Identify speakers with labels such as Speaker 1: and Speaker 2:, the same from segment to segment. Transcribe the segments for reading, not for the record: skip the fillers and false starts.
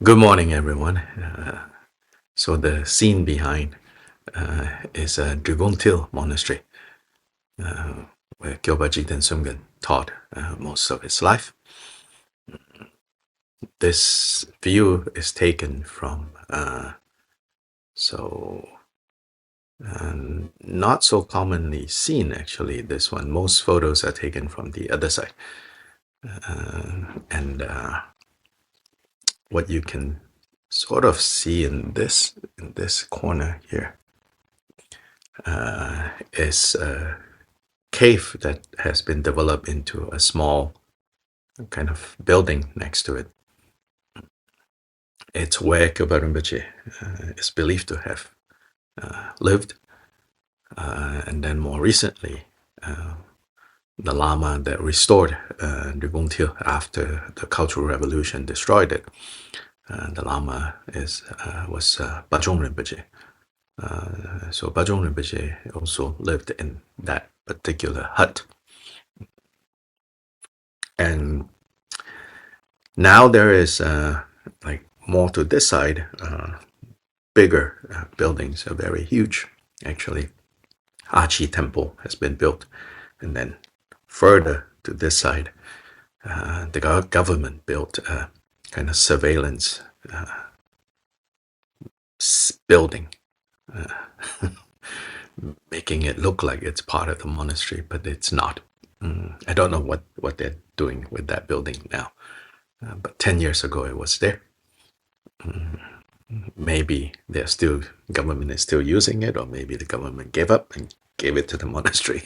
Speaker 1: Good morning, everyone. So the scene behind is a Til monastery, where Gyoba Jigten Sumgön taught most of his life. This view is taken from so not so commonly seen. Actually, this one. Most photos are taken from the other side, and what you can sort of see in this corner here is a cave that has been developed into a small kind of building next to it. It's where Kyoba Rinpoche is believed to have lived, and then more recently, the Lama that restored Til after the Cultural Revolution destroyed it. The Lama was Bajong Rinpoche. So Bajong Rinpoche also lived in that particular hut. And now there is like more to this side, bigger buildings are very huge. Actually, Achi Temple has been built, and then further to this side, the government built a kind of surveillance building, making it look like it's part of the monastery, but it's not. I don't know what they're doing with that building now, but 10 years ago it was there. Maybe government is still using it, or maybe the government gave up and gave it to the monastery.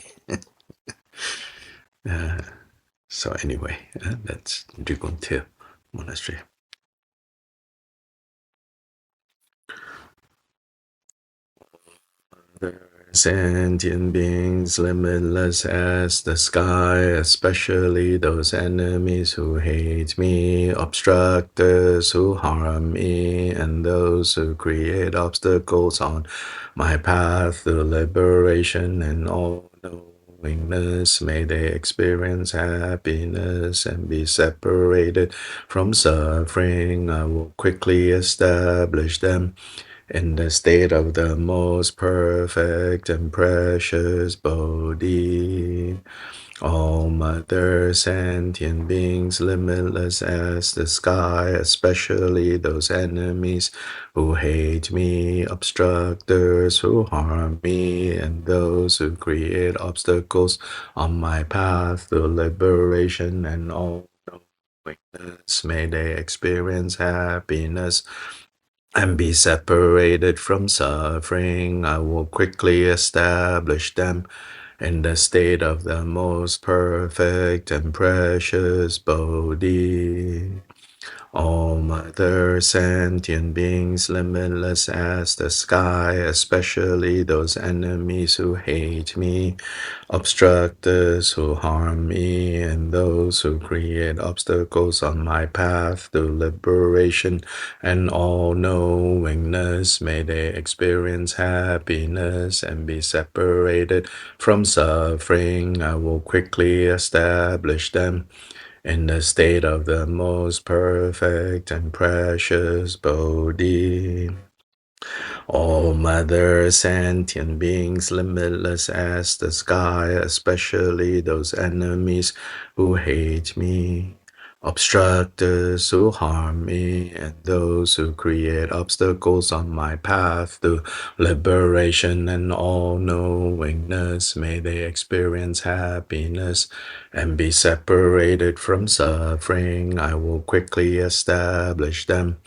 Speaker 1: So anyway, that's Til monastery. Sentient beings limitless as the sky, especially those enemies who hate me, obstructors who harm me, and those who create obstacles on my path to liberation and all knowingness. May they experience happiness and be separated from suffering. I will quickly establish them in the state of the most perfect and precious Bodhi. All mother sentient beings, limitless as the sky, especially those enemies who hate me, obstructors who harm me, and those who create obstacles on my path to liberation and all knowingness. May they experience happiness and be separated from suffering. I will quickly establish them in the state of the most perfect and precious Bodhi. All mother sentient beings, limitless as the sky, especially those enemies who hate me, obstructors who harm me, and those who create obstacles on my path to liberation and all knowingness. May they experience happiness and be separated from suffering. I will quickly establish them in the state of the most perfect and precious Bodhi. All mother sentient beings, limitless as the sky, especially those enemies who hate me, obstructors who harm me, and those who create obstacles on my path to liberation and all knowingness. May they experience happiness and be separated from suffering. I will quickly establish them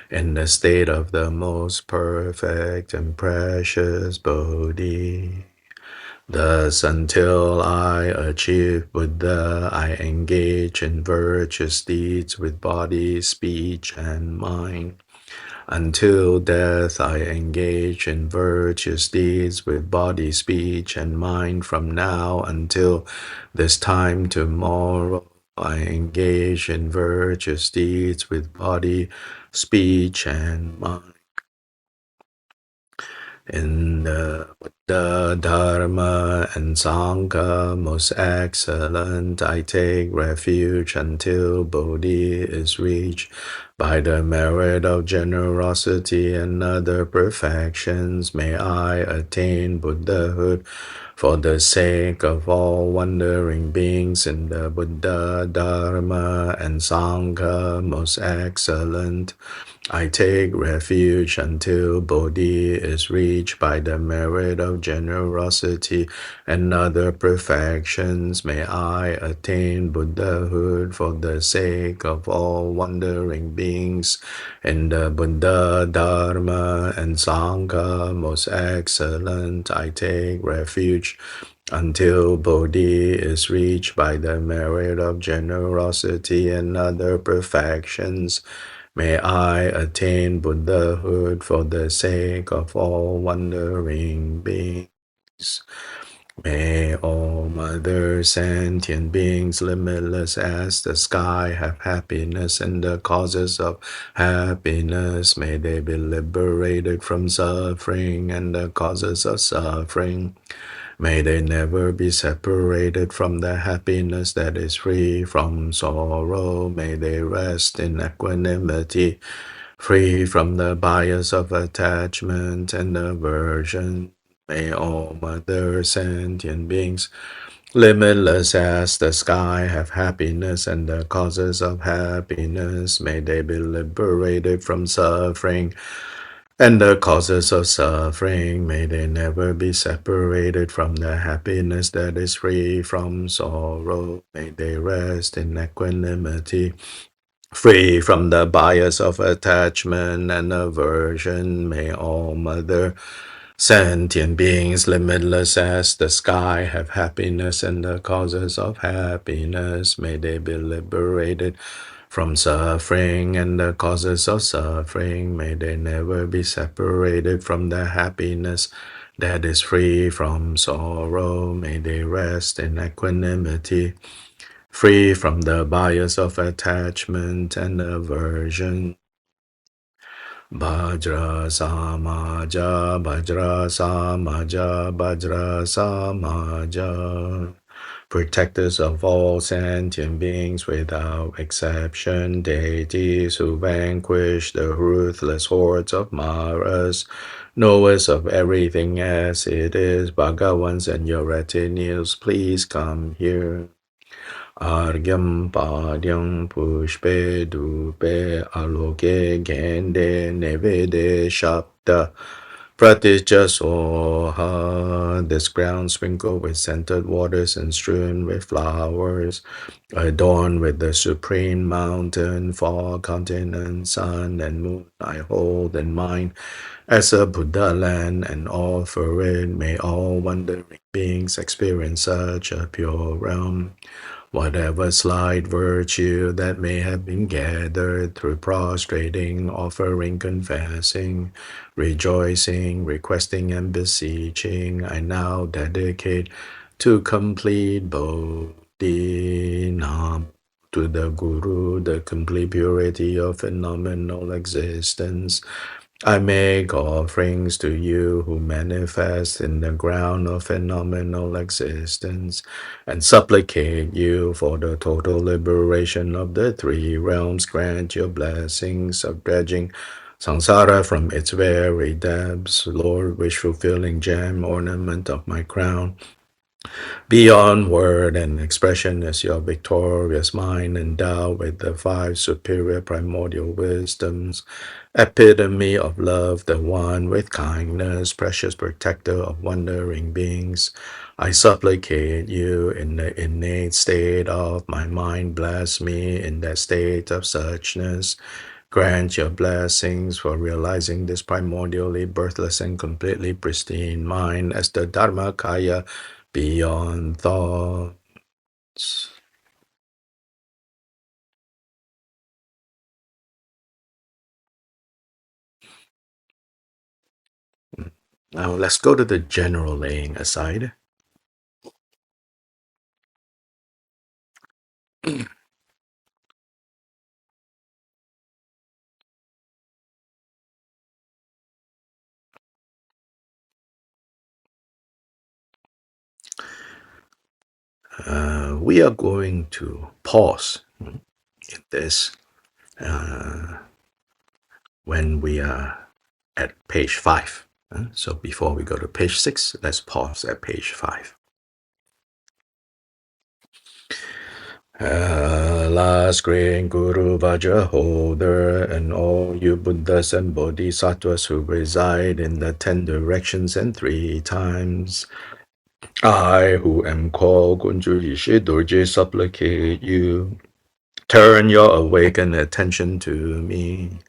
Speaker 1: in the state of the most perfect and precious Bodhi. Thus, until I achieve Buddha, I engage in virtuous deeds with body, speech, and mind. Until death, I engage in virtuous deeds with body, speech, and mind. From now until this time tomorrow, I engage in virtuous deeds with body, speech, and mind. In the Buddha, Dharma, and Sangha, most excellent, I take refuge until Bodhi is reached. By the merit of generosity and other perfections, may I attain Buddhahood for the sake of all wandering beings in the Buddha, Dharma, and Sangha, most excellent. I take refuge until Bodhi is reached by the merit of generosity and other perfections. May I attain Buddhahood for the sake of all wandering beings in the Buddha, Dharma, and Sangha, most excellent. I take refuge until Bodhi is reached by the merit of generosity and other perfections. May I attain Buddhahood for the sake of all wandering beings. May all mother sentient beings, limitless as the sky, have happiness and the causes of happiness. May they be liberated from suffering and the causes of suffering. May they never be separated from the happiness that is free from sorrow. May they rest in equanimity, free from the bias of attachment and aversion. May all mother sentient beings, limitless as the sky, have happiness and the causes of happiness. May they be liberated from suffering and the causes of suffering. May they never be separated from the happiness that is free from sorrow. May they rest in equanimity, free from the bias of attachment and aversion. May all mother sentient beings, limitless as the sky, have happiness and the causes of happiness. May they be liberated from suffering and the causes of suffering. May they never be separated from the happiness that is free from sorrow. May they rest in equanimity, free from the bias of attachment and aversion. Bajra Samaja, Bajra Samaja, Bajra Samaja. Protectors of all sentient beings without exception, deities who vanquish the ruthless hordes of Maras, knowers of everything as it is, Bhagawans and your retinues, please come here. Argyam Padyam Pushpe Dupe Aloke Gende Nevede Shapta Pratija Soha. This ground sprinkled with scented waters and strewn with flowers, adorned with the supreme mountain, fog, continent, sun, and moon, I hold in mind as a Buddha land and offer it. May all wandering beings experience such a pure realm. Whatever slight virtue that may have been gathered through prostrating, offering, confessing, rejoicing, requesting, and beseeching, I now dedicate to complete Bodhi. Nam to the Guru, the complete purity of phenomenal existence. I make offerings to you who manifest in the ground of phenomenal existence, and supplicate you for the total liberation of the three realms. Grant your blessings of dredging samsara from its very depths, Lord, wish fulfilling gem, ornament of my crown. Beyond word and expression is your victorious mind, endowed with the five superior primordial wisdoms, epitome of love, the one with kindness, precious protector of wandering beings. I supplicate you in the innate state of my mind, bless me in that state of suchness. Grant your blessings for realizing this primordially birthless and completely pristine mind as the Dharmakaya beyond thoughts. Now let's go to the general laying aside. We are going to pause in this when we are at page 5. So before we go to page 6, let's pause at page 5. Last great Guru Vajra holder, and all you Buddhas and Bodhisattvas who reside in the 10 directions and 3 times. I, who am called Gunju Yishi Dorje, supplicate you, turn your awakened attention to me.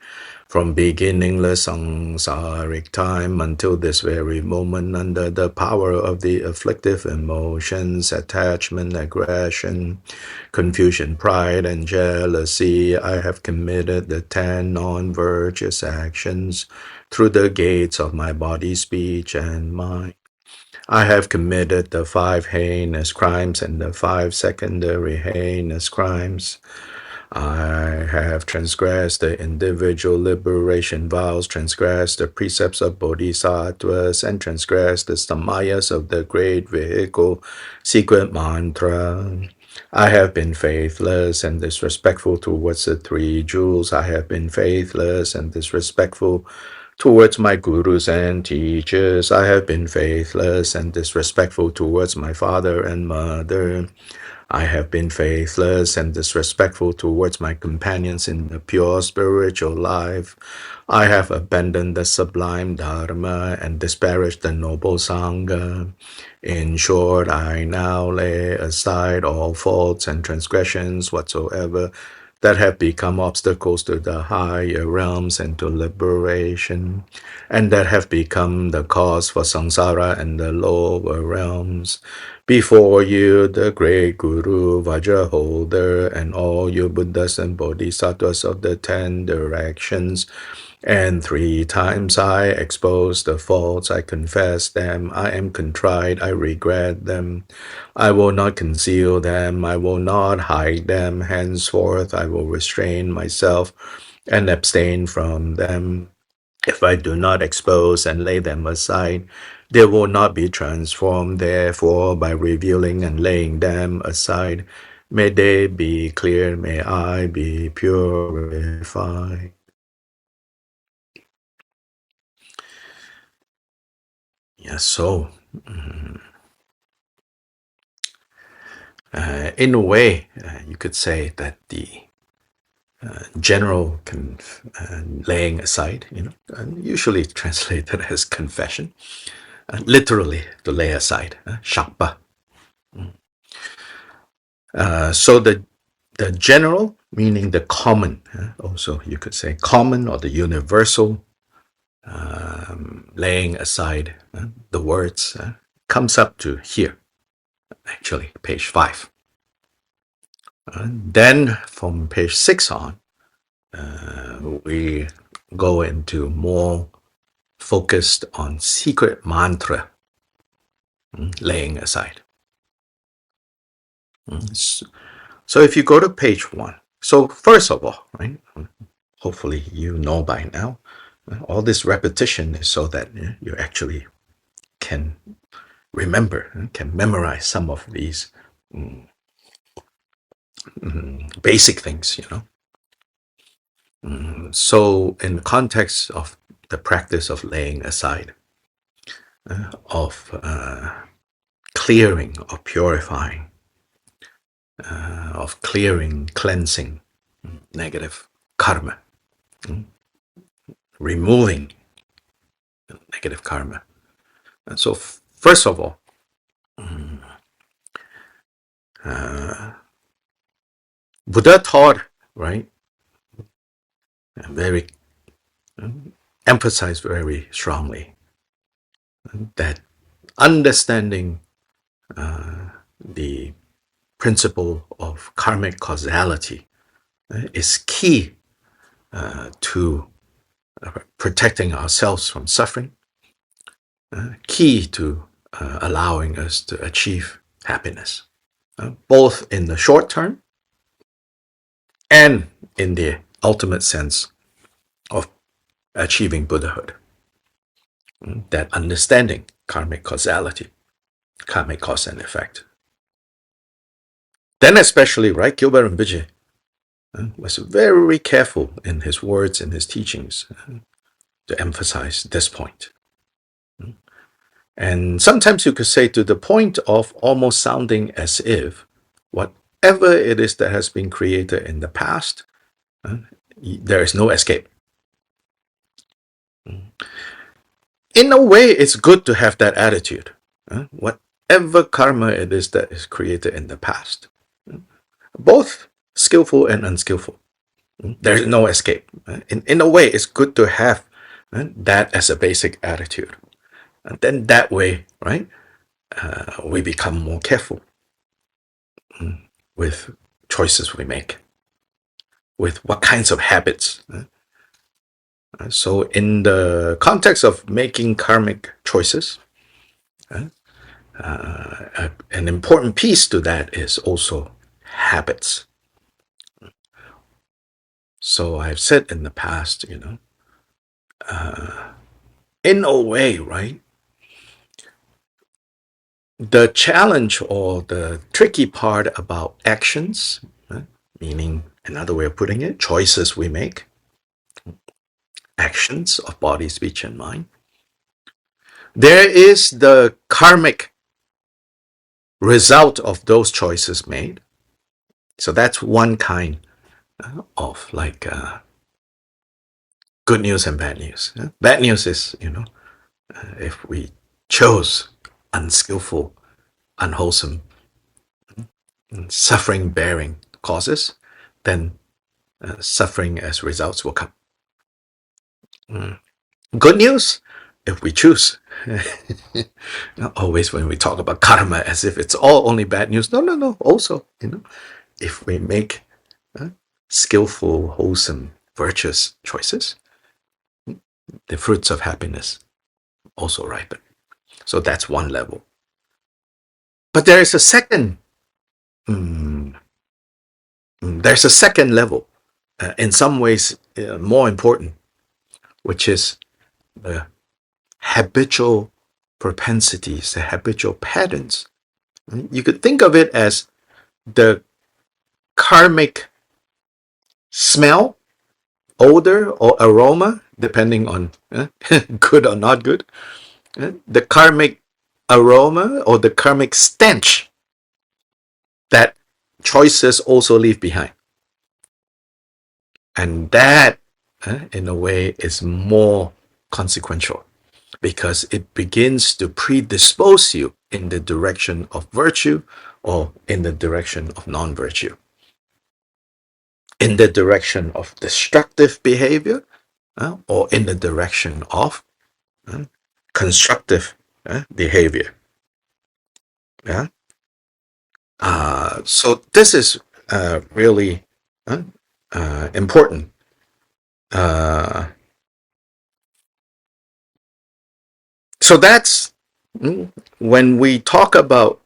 Speaker 1: From beginningless samsaric time until this very moment, under the power of the afflictive emotions, attachment, aggression, confusion, pride, and jealousy, I have committed the 10 non-virtuous actions through the gates of my body, speech, and mind. I have committed the 5 heinous crimes and the 5 secondary heinous crimes. I have transgressed the individual liberation vows, transgressed the precepts of bodhisattvas, and transgressed the samayas of the great vehicle, secret mantra. I have been faithless and disrespectful towards the 3 jewels. I have been faithless and disrespectful towards my gurus and teachers. I have been faithless and disrespectful towards my father and mother. I have been faithless and disrespectful towards my companions in the pure spiritual life. I have abandoned the sublime Dharma and disparaged the noble Sangha. In short, I now lay aside all faults and transgressions whatsoever that have become obstacles to the higher realms and to liberation, and that have become the cause for samsara and the lower realms. Before you, the great Guru, Vajra holder, and all you Buddhas and Bodhisattvas of the 10 directions, and 3 times I expose the faults, I confess them, I am contrite, I regret them. I will not conceal them, I will not hide them. Henceforth I will restrain myself and abstain from them. If I do not expose and lay them aside, they will not be transformed. Therefore, by revealing and laying them aside, may they be clear, may I be purified. Yes, so in a way, you could say that the general laying aside, usually translated as confession, literally to lay aside, shakpa. So the general, meaning the common, also you could say common or the universal, laying aside the words, comes up to here, actually, page 5. Then from page 6 on, we go into more focused on secret mantra, laying aside. So if you go to page 1, so first of all, right, hopefully you know by now, all this repetition is so that you actually can remember, can memorize some of these basic things, So in the context of the practice of laying aside, of clearing or purifying, of clearing, cleansing negative karma, removing negative karma. And so first of all, Buddha taught, right, very emphasized very strongly that understanding the principle of karmic causality is key to protecting ourselves from suffering, key to allowing us to achieve happiness, both in the short term and in the ultimate sense of achieving Buddhahood. That understanding karmic causality, karmic cause and effect. Then especially, right, Gilbert and Vijay was very careful in his words and his teachings to emphasize this point. And sometimes you could say to the point of almost sounding as if whatever it is that has been created in the past, there is no escape. In a way, it's good to have that attitude. Whatever karma it is that is created in the past, both skillful and unskillful, there's no escape. In a way, it's good to have that as a basic attitude. And then that way, right, we become more careful with choices we make, with what kinds of habits. So, in the context of making karmic choices, an important piece to that is also habits. So, I've said in the past, in a way, right, the challenge or the tricky part about actions, meaning another way of putting it, choices we make, actions of body, speech, and mind. There is the karmic result of those choices made. So that's one kind of like good news and bad news. Bad news is, if we chose unskillful, unwholesome, suffering bearing causes, then suffering as results will come. Good news, if we choose. Not always when we talk about karma as if it's all only bad news. No. Also, if we make skillful, wholesome, virtuous choices, the fruits of happiness also ripen. So that's one level. But there is a second. There's a second level, in some ways more important, which is the habitual propensities, the habitual patterns. You could think of it as the karmic smell, odor, or aroma, depending on good or not good. The karmic aroma or the karmic stench that choices also leave behind. And that, in a way, is more consequential because it begins to predispose you in the direction of virtue or in the direction of non-virtue, in the direction of destructive behavior or in the direction of constructive behavior. Yeah. So this is really important. So that's when we talk about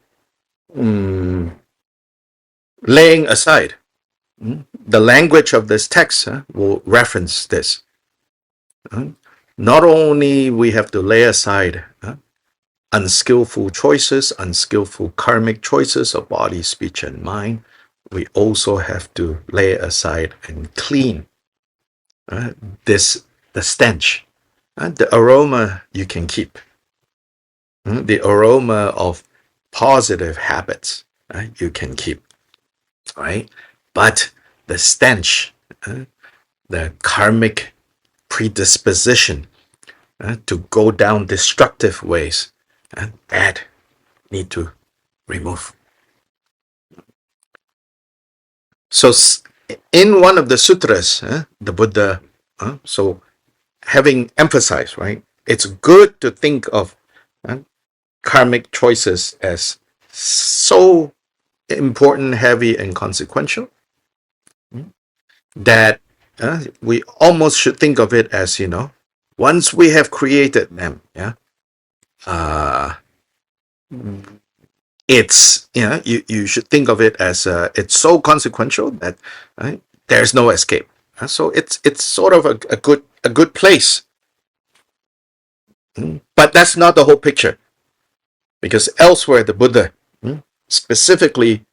Speaker 1: laying aside. The language of this text will reference this. Not only we have to lay aside unskillful choices, unskillful karmic choices of body, speech, and mind, we also have to lay aside and clean the stench, the aroma you can keep, the aroma of positive habits you can keep, right? But the stench, the karmic predisposition to go down destructive ways, that need to remove. So in one of the sutras, the Buddha, so having emphasized, right, it's good to think of karmic choices as so important, heavy, and consequential that we almost should think of it as, once we have created them, it's, you should think of it as it's so consequential that there's no escape. So it's sort of a good place. But that's not the whole picture. Because elsewhere, the Buddha specifically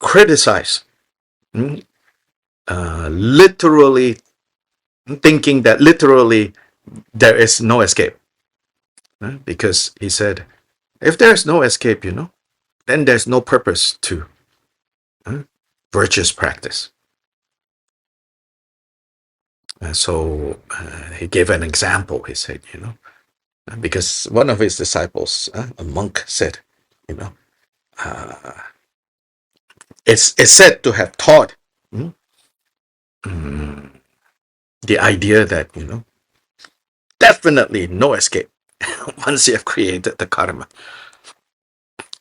Speaker 1: criticize, literally thinking that literally there is no escape. Because he said, if there's no escape, then there's no purpose to virtuous practice. So he gave an example. He said, because one of his disciples, a monk, said, it's said to have taught the idea that, definitely no escape once you have created the karma.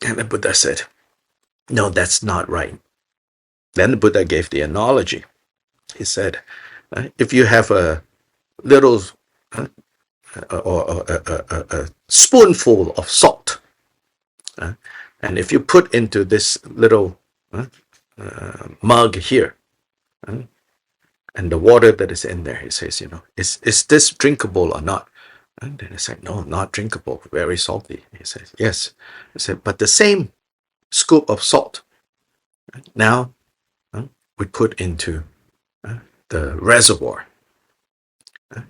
Speaker 1: And the Buddha said, no, that's not right. Then the Buddha gave the analogy. He said, if you have a little or a spoonful of salt, and if you put into this little mug here, and the water that is in there, he says, is this drinkable or not? And then he said, no, not drinkable, very salty. He says, yes. He said, but the same scoop of salt, now we put into the reservoir.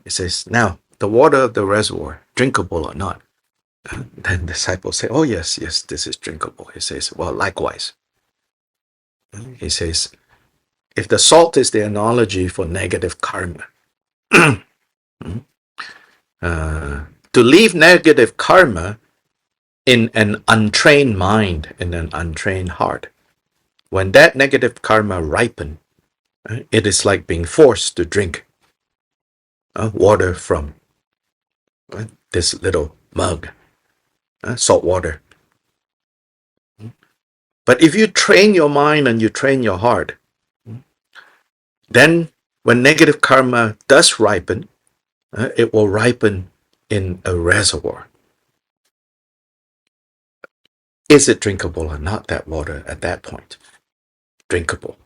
Speaker 1: He says, now the water of the reservoir, drinkable or not? Then the disciples say, oh, yes, this is drinkable. He says, well, likewise. He says, if the salt is the analogy for negative karma, to leave negative karma in an untrained mind, in an untrained heart, when that negative karma ripens, it is like being forced to drink water from this little mug, salt water. But if you train your mind and you train your heart, then when negative karma does ripen, it will ripen in a reservoir. Is it drinkable or not, that water at that point? Drinkable.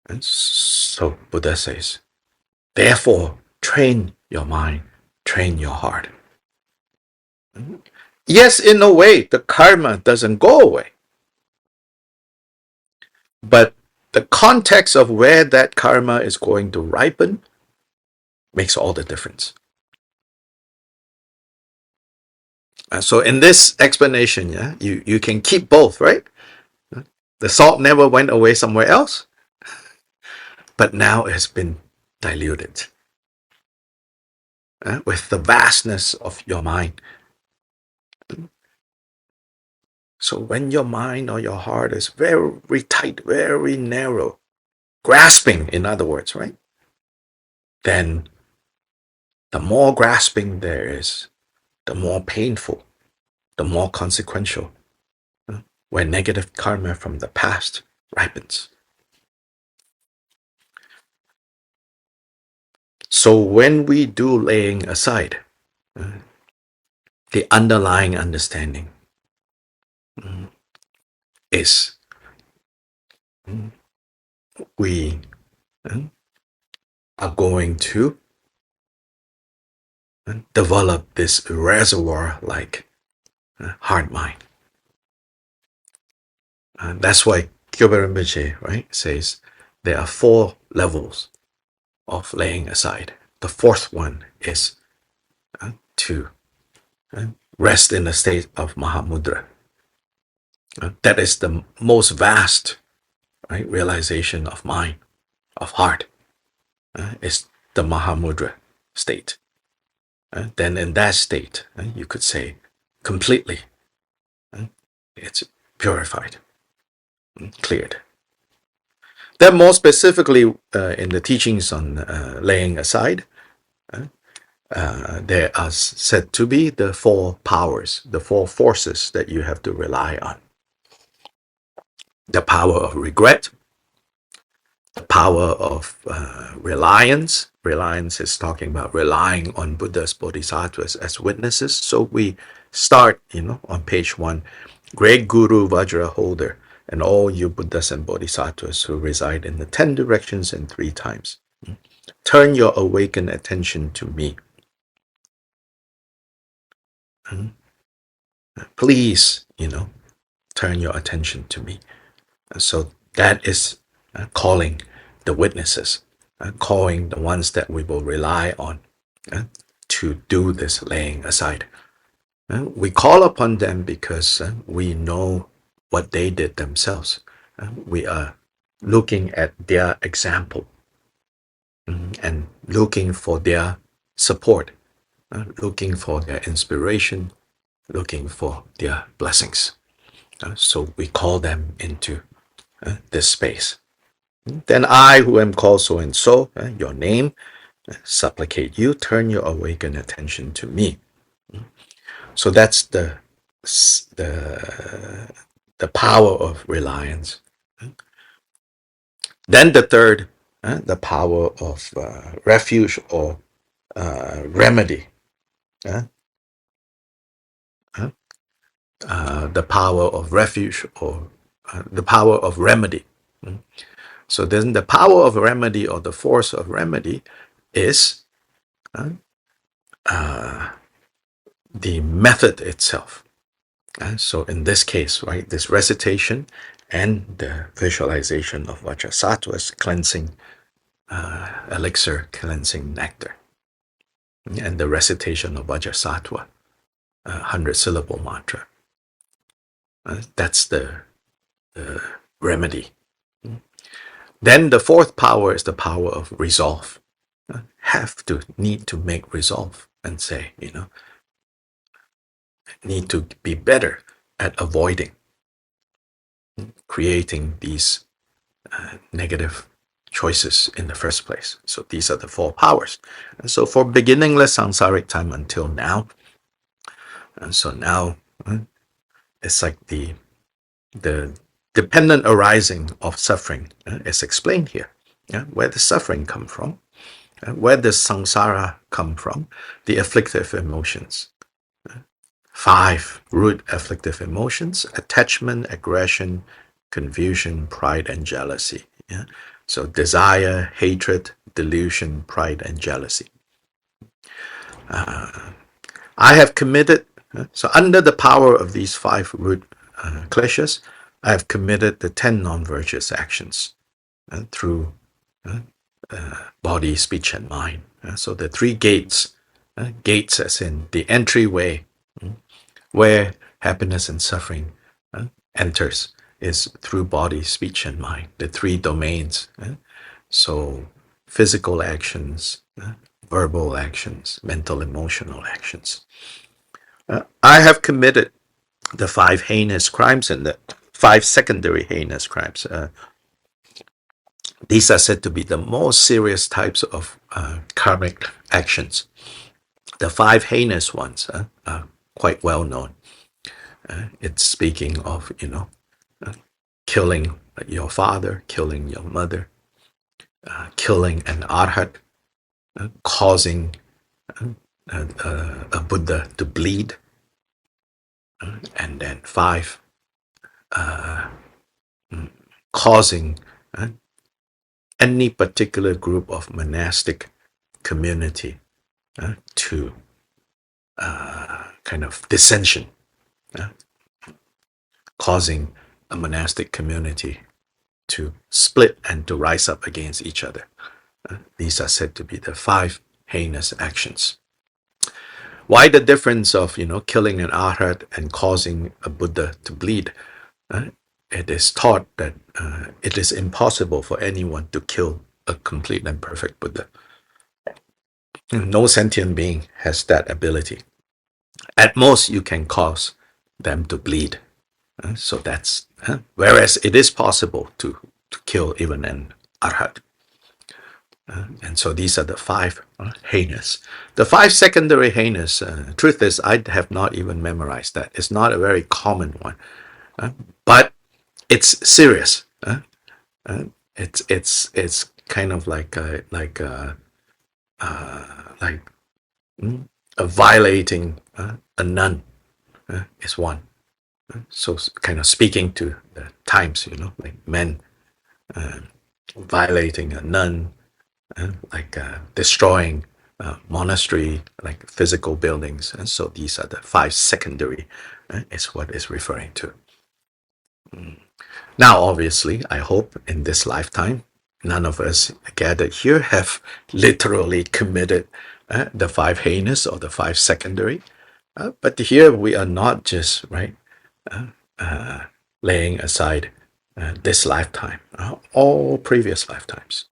Speaker 1: And so Buddha says, therefore, train your mind, train your heart. Yes, in a way, the karma doesn't go away. But the context of where that karma is going to ripen makes all the difference. So in this explanation, you can keep both, right? The salt never went away somewhere else, but now it has been diluted with the vastness of your mind. So when your mind or your heart is very tight, very narrow, grasping, in other words, right? Then the more grasping there is, the more painful, the more consequential, where negative karma from the past ripens. So when we do laying aside, the underlying understanding is we are going to develop this reservoir-like heart mind. That's why Kyobe Rinpoche, right, says there are 4 levels of laying aside. The 4th one is to rest in a state of Mahamudra. That is the most vast, right, realization of mind, of heart, is the Mahamudra state. Then in that state, you could say completely, it's purified, cleared. Then more specifically, in the teachings on laying aside, there are said to be the 4 powers, the 4 forces that you have to rely on. The power of regret, the power of reliance. Reliance is talking about relying on Buddhas, Bodhisattvas as witnesses. So we start, on page 1, Great Guru Vajra Holder, and all you Buddhas and Bodhisattvas who reside in the 10 directions and 3 times. Turn your awakened attention to me. Please, turn your attention to me. So that is calling the witnesses, calling the ones that we will rely on to do this laying aside. We call upon them because we know what they did themselves. We are looking at their example, and looking for their support, looking for their inspiration, looking for their blessings. So we call them into this space. Then I, who am called so and so, your name, supplicate you, turn your awakened attention to me. So that's the the power of reliance. Then the third, the power of refuge or remedy. Uh, the power of refuge or the power of remedy. So then the power of remedy or the force of remedy is the method itself. So in this case, right, this recitation and the visualization of Vajrasattva's cleansing elixir, cleansing nectar, and the recitation of Vajrasattva, 100-syllable mantra. That's the remedy. Then the fourth power is the power of resolve. Need to make resolve and say, need to be better at avoiding creating these negative choices in the first place. So these are the four powers. And so for beginningless samsaric time until now, and so now it's like the dependent arising of suffering is explained here. Where does suffering come from? Where does samsara come from? The afflictive emotions. 5 root afflictive emotions: attachment, aggression, confusion, pride, and jealousy. So desire, hatred, delusion, pride, and jealousy. I have committed, so under the power of these 5 root kleshas, I have committed the 10 non-virtuous actions through body, speech, and mind. So the 3 gates, gates as in the entryway, where happiness and suffering enters, is through body, speech, and mind, the 3 domains. So physical actions, verbal actions, mental, emotional actions. I have committed the 5 heinous crimes and the 5 secondary heinous crimes. These are said to be the most serious types of karmic actions. The 5 heinous ones are quite well known. It's speaking of, killing your father, killing your mother, killing an arhat, causing a Buddha to bleed, and then 5, causing any particular group of monastic community to kind of dissension, causing a monastic community to split and to rise up against each other. These are said to be the 5 heinous actions. Why the difference of, killing an arhat and causing a Buddha to bleed? It is taught that it is impossible for anyone to kill a complete and perfect Buddha. No sentient being has that ability. At most, you can cause them to bleed. So that's, whereas it is possible to kill even an arhat. And so these are the 5 heinous. The 5 secondary heinous, truth is, I have not even memorized that. It's not a very common one. But it's serious. It's kind of like violating a nun is one. So kind of speaking to the times, like men violating a nun, like destroying monastery, like physical buildings. And so these are the 5 secondary is what is referring to. Now, obviously, I hope in this lifetime, none of us gathered here have literally committed the five heinous or the five secondary. But here we are not just, right, uh, laying aside this lifetime, all previous lifetimes.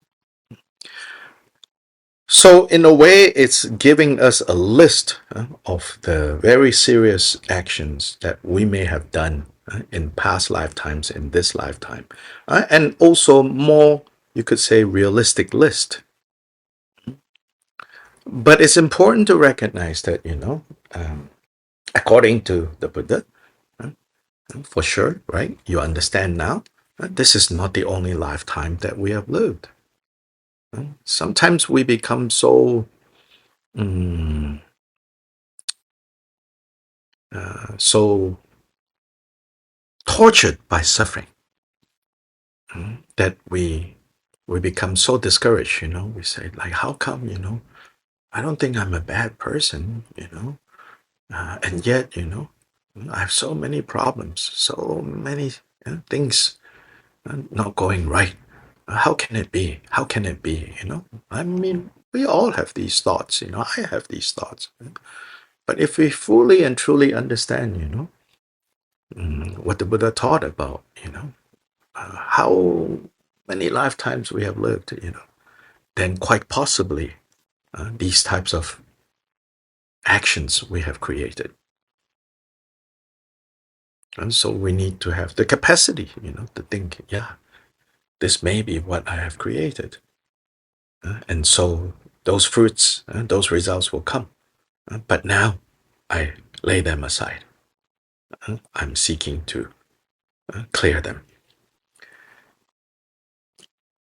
Speaker 1: So, in a way, it's giving us a list of the very serious actions that we may have done in past lifetimes, in this lifetime, and also more, you could say, realistic list. But it's important to recognize that, according to the Buddha, uh, for sure, right? You understand now, this is not the only lifetime that we have lived. Sometimes we become so mm, so tortured by suffering that we become so discouraged. We say like, how come? I don't think I'm a bad person. And yet I have so many problems, so many things not going right. How can it be? How can it be? I mean, we all have these thoughts. I have these thoughts. But if we fully and truly understand, what the Buddha taught about, how many lifetimes we have lived, then quite possibly these types of actions we have created. And so we need to have the capacity, to think, yeah, this may be what I have created. And so those fruits, those results will come. But now I lay them aside. I'm seeking to clear them.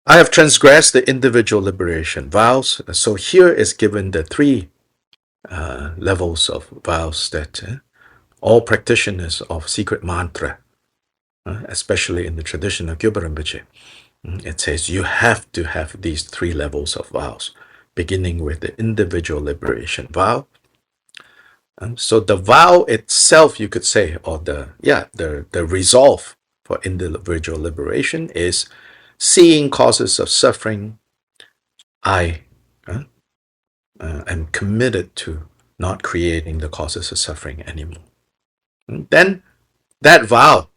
Speaker 1: I have transgressed the individual liberation vows. So here is given the three levels of vows that all practitioners of secret mantra, especially in the tradition of Gyuba Rinpoche, it says you have to have these three levels of vows, beginning with the individual liberation vow. So the vow itself, you could say, or the resolve for individual liberation is seeing causes of suffering. I am committed to not creating the causes of suffering anymore. Then that vow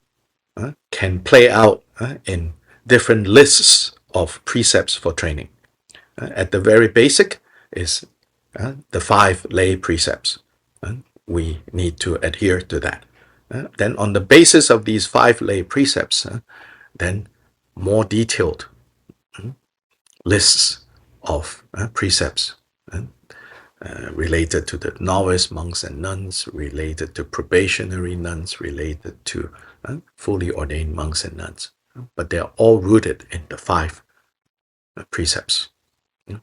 Speaker 1: can play out in different lists of precepts for training. At the very basic is the five lay precepts. We need to adhere to that. Then on the basis of these five lay precepts, then more detailed lists of precepts related to the novice monks and nuns, related to probationary nuns, related to fully ordained monks and nuns. But they're all rooted in the five precepts.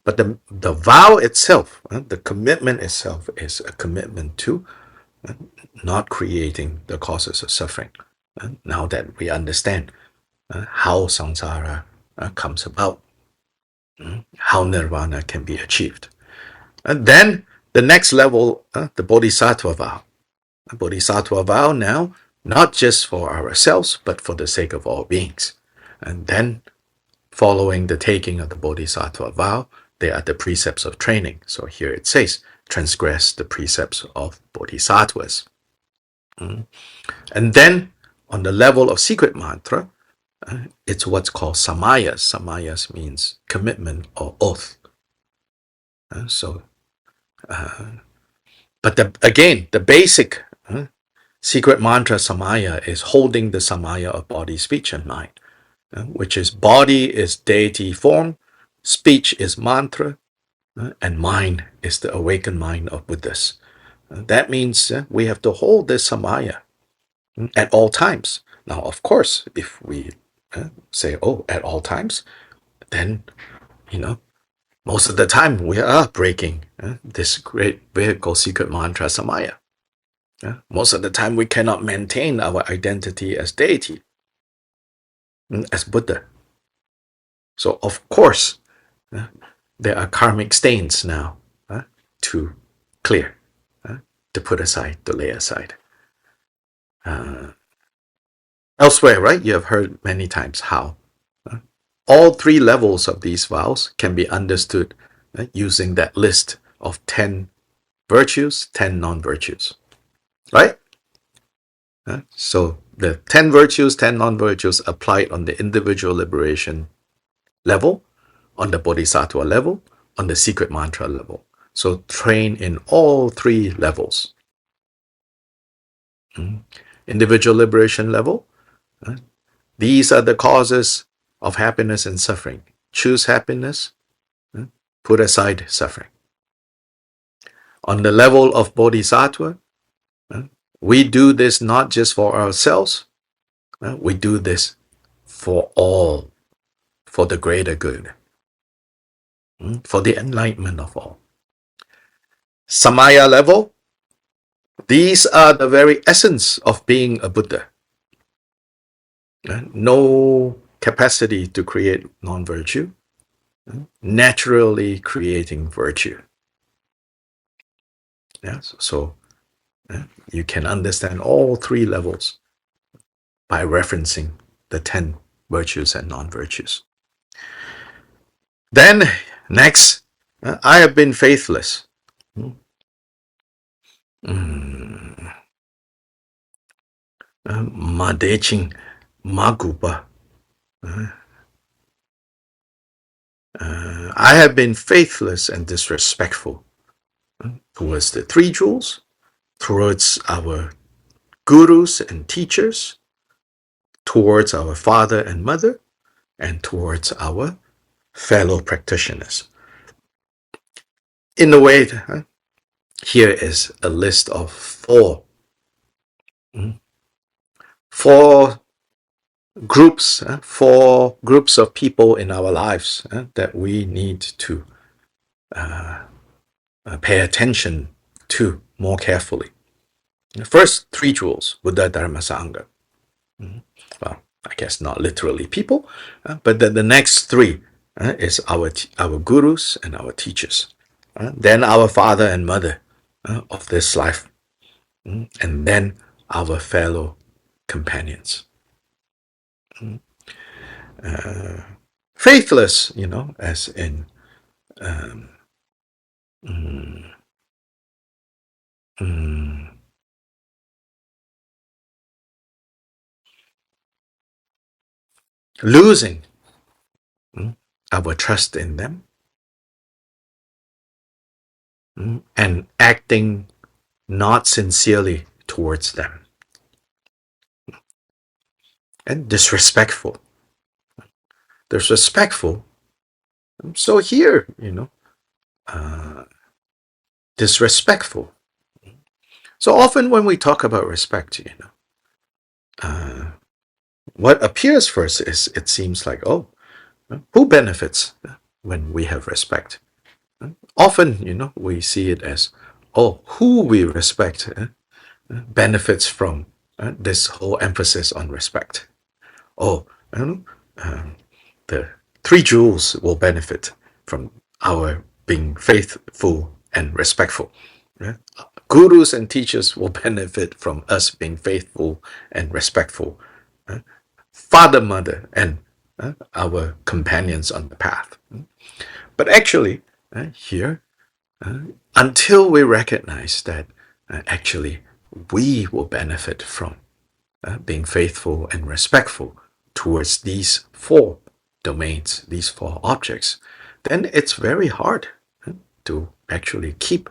Speaker 1: But the vow itself, the commitment itself, is a commitment to not creating the causes of suffering. Now that we understand how samsara comes about, how nirvana can be achieved. And then the next level, the bodhisattva vow. A bodhisattva vow now, not just for ourselves, but for the sake of all beings. And then, following the taking of the bodhisattva vow, there are the precepts of training. So here it says, transgress the precepts of bodhisattvas. And then, on the level of secret mantra, it's what's called samayas. Samayas means commitment or oath. But again, the basic secret mantra samaya is holding the samaya of body, speech, and mind, which is body is deity form, speech is mantra, and mind is the awakened mind of Buddhas. That means we have to hold this samaya at all times. Now, of course, if we say, oh, at all times, then, most of the time we are breaking this great vehicle secret mantra samaya. Most of the time we cannot maintain our identity as deity, as Buddha. So of course, there are karmic stains now to clear, to put aside, to lay aside. Elsewhere, right, you have heard many times how all three levels of these vows can be understood using that list of 10 virtues, 10 non-virtues, right? So the 10 virtues, 10 non-virtues applied on the individual liberation level, on the bodhisattva level, on the secret mantra level. So train in all three levels. Individual liberation level, these are the causes of happiness and suffering. Choose happiness, put aside suffering. On the level of bodhisattva, we do this not just for ourselves, we do this for all, for the greater good, for the enlightenment of all. Samaya level, these are the very essence of being a Buddha. No capacity to create non-virtue, naturally creating virtue. Yes, so you can understand all three levels by referencing the 10 virtues and non-virtues. Then, next, I have been faithless. Madeching Magupa. I have been faithless and disrespectful towards the three jewels, towards our gurus and teachers, towards our father and mother, and towards our fellow practitioners. In a way, here is a list of four groups of people in our lives that we need to pay attention to more carefully. The first three jewels, Buddha, Dharma, Sangha. Well, I guess not literally people, but the next three is our gurus and our teachers. Then our father and mother of this life, and then our fellow companions. Faithless, as in losing our trust in them, and acting not sincerely towards them, and disrespectful. So here, disrespectful. So often when we talk about respect, what appears first is it seems like, who benefits when we have respect? Often, we see it as, who we respect benefits from this whole emphasis on respect. The three jewels will benefit from our being faithful and respectful. Gurus and teachers will benefit from us being faithful and respectful. Father, mother, and our companions on the path. But actually, here, until we recognize that actually we will benefit from being faithful and respectful towards these four domains, these four objects, then it's very hard to actually keep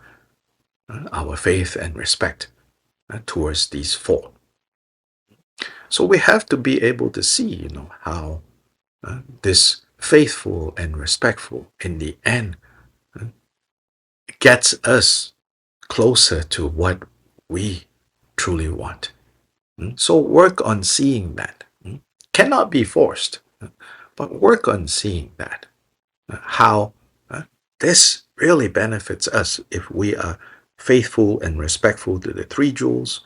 Speaker 1: our faith and respect towards these four. So we have to be able to see, how this faithful and respectful in the end gets us closer to what we truly want. So work on seeing that. Cannot be forced, but work on seeing that. How this really benefits us if we are faithful and respectful to the three jewels,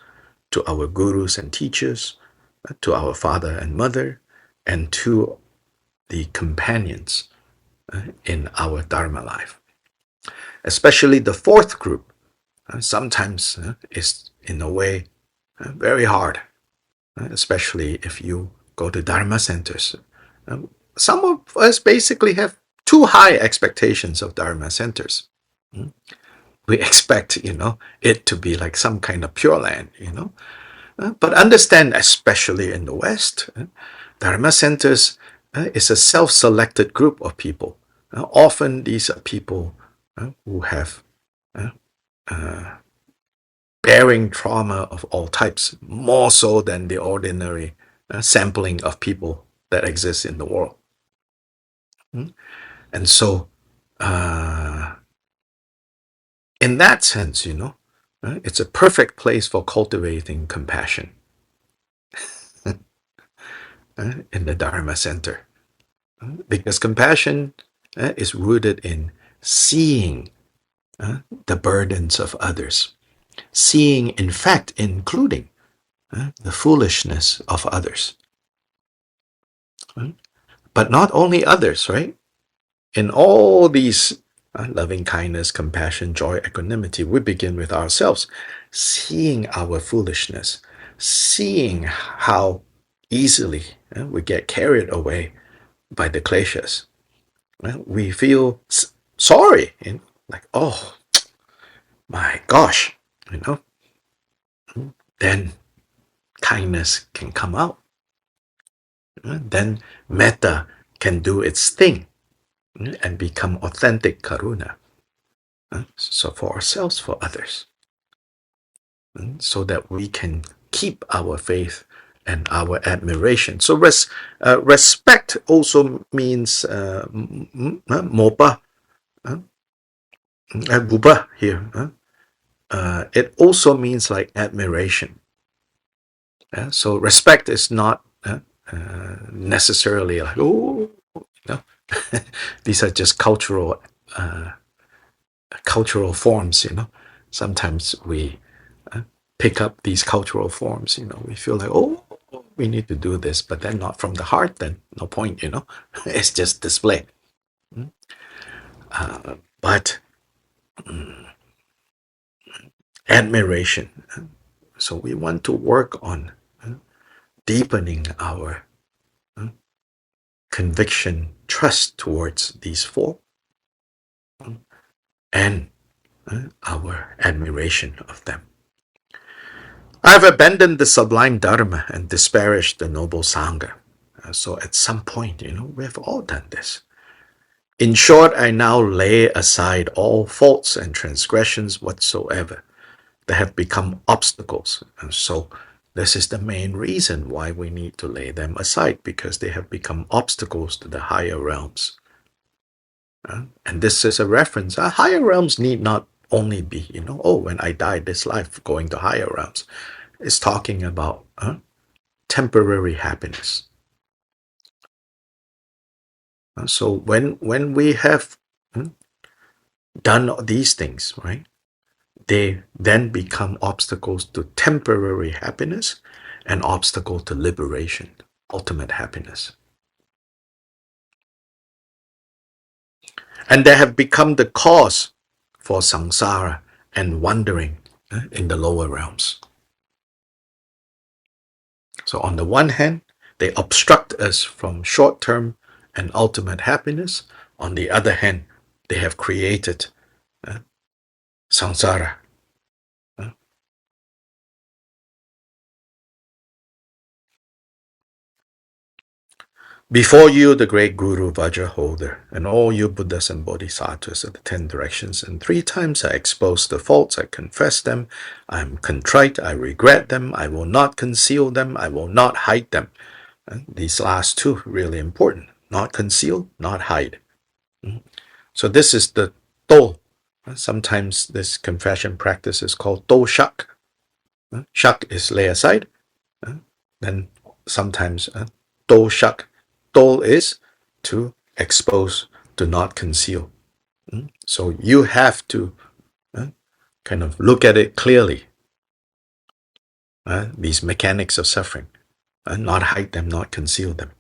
Speaker 1: to our gurus and teachers, to our father and mother, and to the companions in our Dharma life. Especially the fourth group sometimes is in a way very hard. especially if you go to Dharma centers. Some of us basically have too high expectations of Dharma centers. Mm. We expect, it to be like some kind of pure land. But understand, especially in the West, Dharma centers is a self-selected group of people. Often these are people who have uh, uh, bearing trauma of all types, more so than the ordinary sampling of people that exist in the world. Mm. And so, in that sense, it's a perfect place for cultivating compassion in the Dharma center. Because compassion is rooted in seeing the burdens of others, seeing, in fact, including the foolishness of others. But not only others, right? In all these loving kindness, compassion, joy, equanimity, we begin with ourselves, seeing our foolishness, seeing how easily we get carried away by the kleshas. We feel sorry, like, oh my gosh, you know, then kindness can come out. Then metta can do its thing and become authentic karuna. So for ourselves, for others, so that we can keep our faith and our admiration. So respect also means mopa, buba here. It also means like admiration. So respect is not necessarily like, oh, no. These are just cultural forms. Sometimes we pick up these cultural forms. We feel like, oh, we need to do this, but then not from the heart. Then no point. It's just display. But admiration. So we want to work on deepening our conviction, trust towards these four, and our admiration of them. I've abandoned the sublime Dharma and disparaged the noble Sangha. So at some point, we have all done this. In short, I now lay aside all faults and transgressions whatsoever that have become obstacles. And so this is the main reason why we need to lay them aside, because they have become obstacles to the higher realms. And this is a reference. Higher realms need not only be, when I die this life, going to higher realms. It's talking about temporary happiness. So when we have done these things, right, they then become obstacles to temporary happiness and obstacle to liberation, ultimate happiness. And they have become the cause for samsara and wandering in the lower realms. So on the one hand, they obstruct us from short-term and ultimate happiness. On the other hand, they have created samsara. Before you, the great Guru Vajra holder, and all you Buddhas and Bodhisattvas of the 10 directions, and 3 times I expose the faults, I confess them, I am contrite, I regret them, I will not conceal them, I will not hide them. These last two, really important. Not conceal, not hide. So this is the Do. Sometimes this confession practice is called Do Shak. Shak is lay aside. Then sometimes Do Shak. Do is to expose, to not conceal. So you have to kind of look at it clearly. These mechanics of suffering. Not hide them, not conceal them.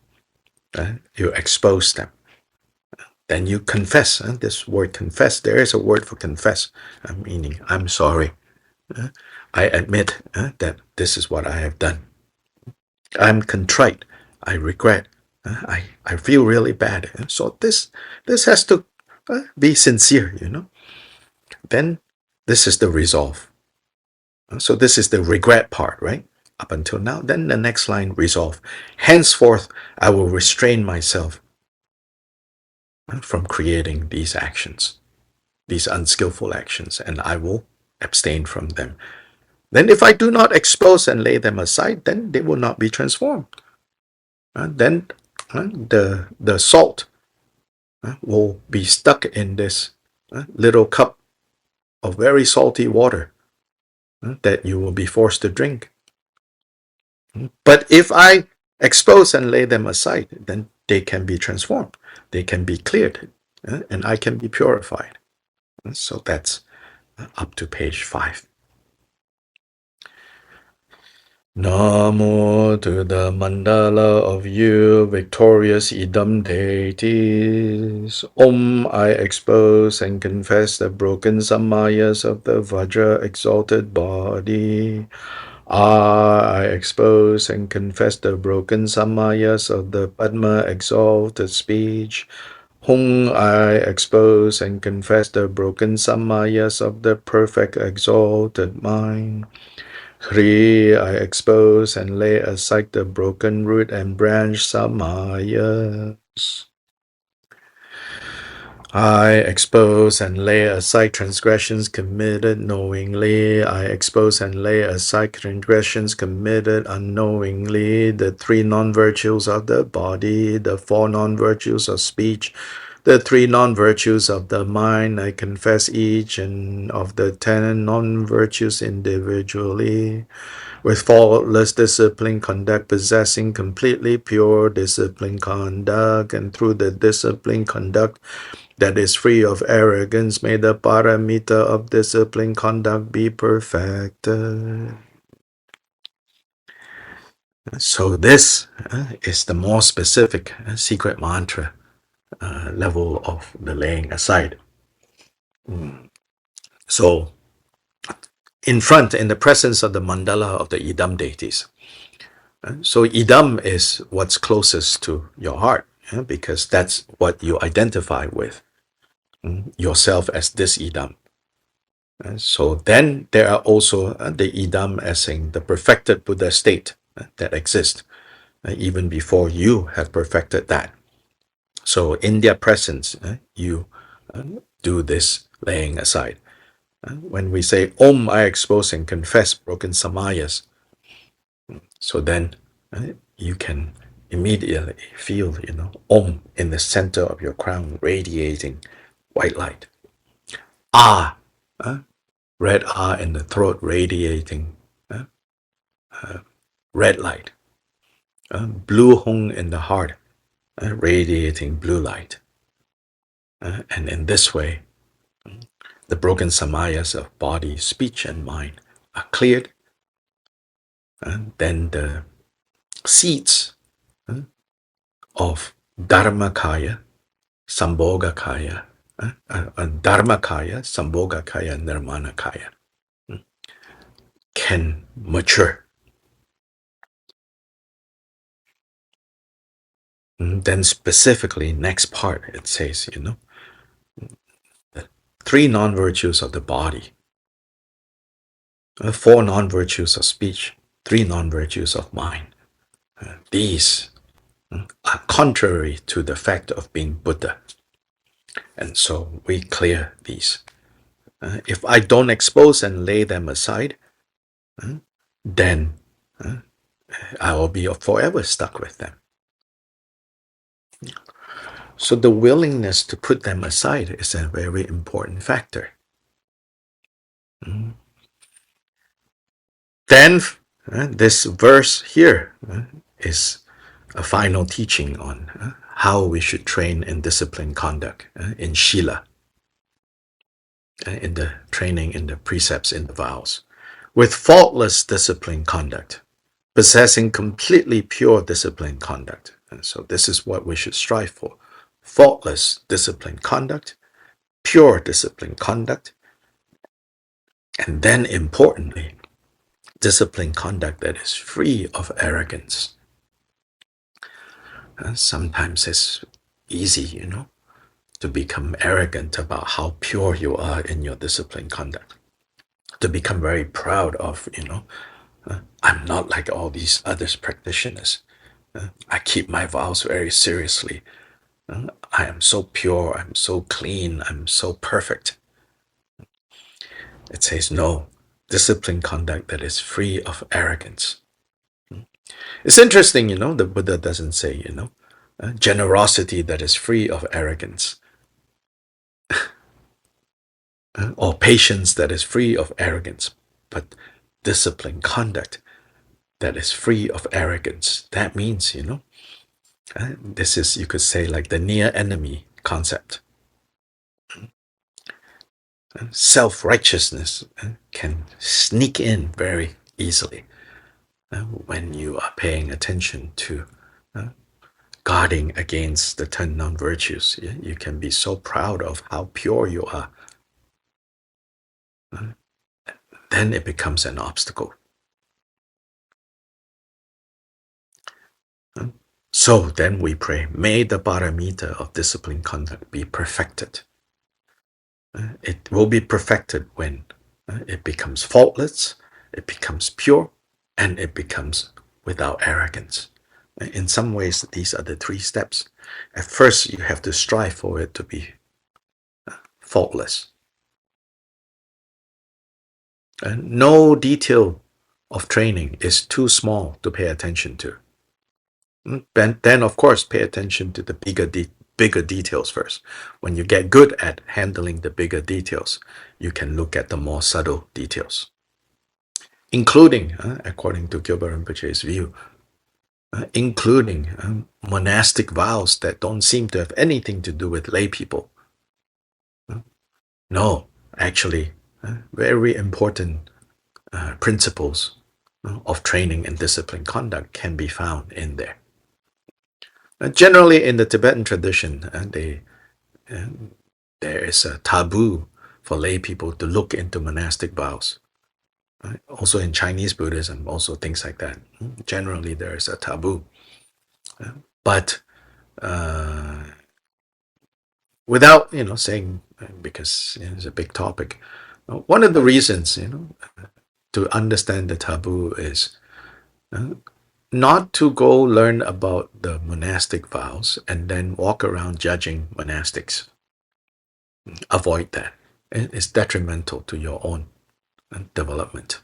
Speaker 1: You expose them. Then you confess. This word confess, there is a word for confess, meaning I'm sorry. I admit that this is what I have done. I'm contrite. I regret. I feel really bad. So this has to be sincere, Then this is the resolve. So this is the regret part, right? Up until now. Then the next line, resolve. Henceforth, I will restrain myself from creating these actions, these unskillful actions, and I will abstain from them. Then if I do not expose and lay them aside, then they will not be transformed. Then the salt will be stuck in this little cup of very salty water that you will be forced to drink. But if I expose and lay them aside, then they can be transformed, they can be cleared, and I can be purified. So that's up to page 5. Namo to the mandala of you, victorious Idam deities. Om, I expose and confess the broken samayas of the Vajra exalted body. I expose and confess the broken samayas of the Padma exalted speech. Hung, I expose and confess the broken samayas of the perfect exalted mind. Hri, I expose and lay aside the broken root and branch samayas. I expose and lay aside transgressions committed knowingly. I expose and lay aside transgressions committed unknowingly. The 3 non-virtues of the body, the 4 non-virtues of speech, the 3 non-virtues of the mind. I confess each and of the 10 non-virtues individually. With faultless disciplined conduct, possessing completely pure disciplined conduct, and through the disciplined conduct that is free of arrogance, may the paramita of disciplined conduct be perfected. So this is the more specific secret mantra level of the laying aside. So in front, in the presence of the mandala of the Idam deities. So Idam is what's closest to your heart, because that's what you identify with, yourself as this Idam. So then there are also the Idam as in the perfected Buddha state that exists even before you have perfected that. So in their presence, you do this laying aside. When we say Om, I expose and confess broken samayas, so then you can immediately feel, Om in the center of your crown radiating white light. Ah, red ah in the throat radiating red light. Blue hung in the heart radiating blue light. And in this way, the broken samayas of body, speech, and mind are cleared. Then the seeds of Dharmakaya, Sambhogakaya, Dharmakaya, Sambhogakaya, Nirmanakaya can mature. Then specifically, next part, it says, the 3 non-virtues of the body, 4 non-virtues of speech, 3 non-virtues of mind. These are contrary to the fact of being Buddha. And so we clear these. If I don't expose and lay them aside, then I will be forever stuck with them. So the willingness to put them aside is a very important factor. Then this verse here is a final teaching on how we should train in disciplined conduct, in Shila, in the training, in the precepts, in the vows. With faultless disciplined conduct, possessing completely pure disciplined conduct. And so this is what we should strive for. Faultless disciplined conduct, pure disciplined conduct, and then importantly, disciplined conduct that is free of arrogance, Sometimes it's easy, to become arrogant about how pure you are in your disciplined conduct, to become very proud of, I'm not like all these other practitioners. I keep my vows very seriously. I am so pure, I'm so clean, I'm so perfect. It says no, disciplined conduct that is free of arrogance. It's interesting, the Buddha doesn't say, generosity that is free of arrogance, or patience that is free of arrogance, but disciplined conduct that is free of arrogance. That means, this is, you could say, like the near enemy concept. Self righteousness can sneak in very easily when you are paying attention to guarding against the 10 non virtues. You can be so proud of how pure you are. Then it becomes an obstacle. So then we pray, may the paramita of disciplined conduct be perfected. It will be perfected when it becomes faultless, it becomes pure, and it becomes without arrogance. In some ways, these are the 3 steps. At first, you have to strive for it to be faultless. No detail of training is too small to pay attention to. Then, of course, pay attention to the bigger details first. When you get good at handling the bigger details, you can look at the more subtle details, including, according to Gilbert Rinpoche's view, including monastic vows that don't seem to have anything to do with lay people. No, actually, very important principles of training and disciplined conduct can be found in there. Generally, in the Tibetan tradition, there is a taboo for lay people to look into monastic vows. Also in Chinese Buddhism, also things like that. Generally, there is a taboo. But without, saying, because it's a big topic, one of the reasons, to understand the taboo is not to go learn about the monastic vows and then walk around judging monastics. Avoid that. It's detrimental to your own development.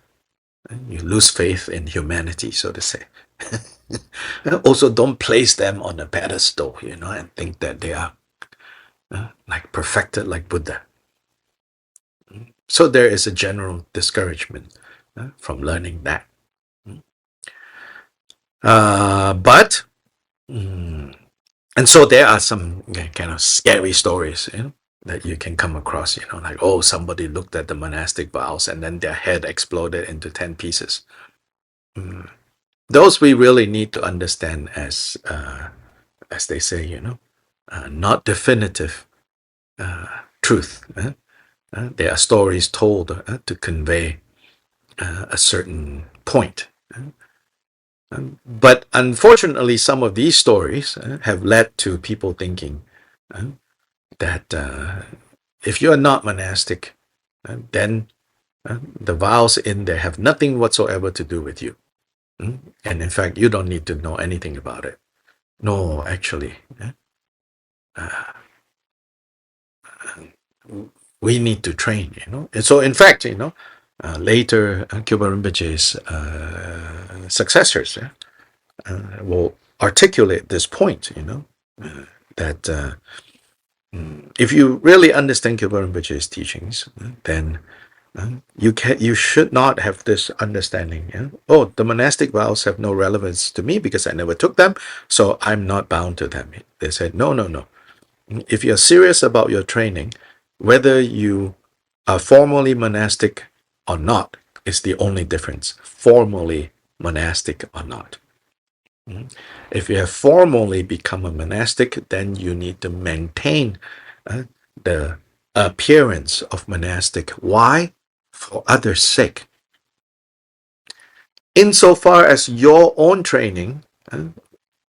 Speaker 1: You lose faith in humanity, so to say. Also, don't place them on a pedestal, and think that they are like perfected like Buddha. So there is a general discouragement from learning that. But and so there are some kind of scary stories, that you can come across, like, oh, somebody looked at the monastic vows and then their head exploded into 10 pieces. Those we really need to understand as they say, not definitive truth. There are stories told to convey a certain point. But unfortunately, some of these stories have led to people thinking that if you are not monastic, then the vows in there have nothing whatsoever to do with you. And in fact, you don't need to know anything about it. No, actually, we need to train, And so, in fact, later Gilbert Rinpoche's successors will articulate this point, that if you really understand Gilbert Rinpoche's teachings, then you should not have this understanding. Oh, the monastic vows have no relevance to me because I never took them, so I'm not bound to them. They said, no. If you're serious about your training, whether you are formally monastic or not is the only difference. Formally monastic or not. If you have formally become a monastic, then you need to maintain the appearance of monastic. Why? For others' sake. Insofar as your own training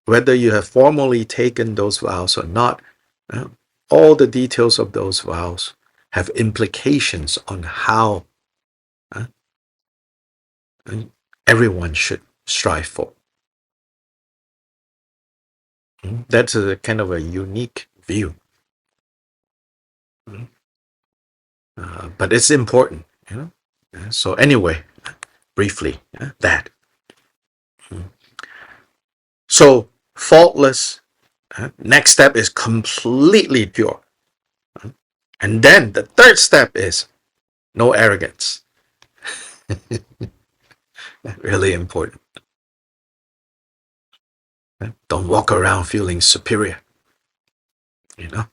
Speaker 1: whether you have formally taken those vows or not, all the details of those vows have implications on how everyone should strive for. That's a kind of a unique view, but it's important. So anyway, briefly, that. So faultless. Next step is completely pure. And then the third step is no arrogance. Really important. Don't walk around feeling superior. You know?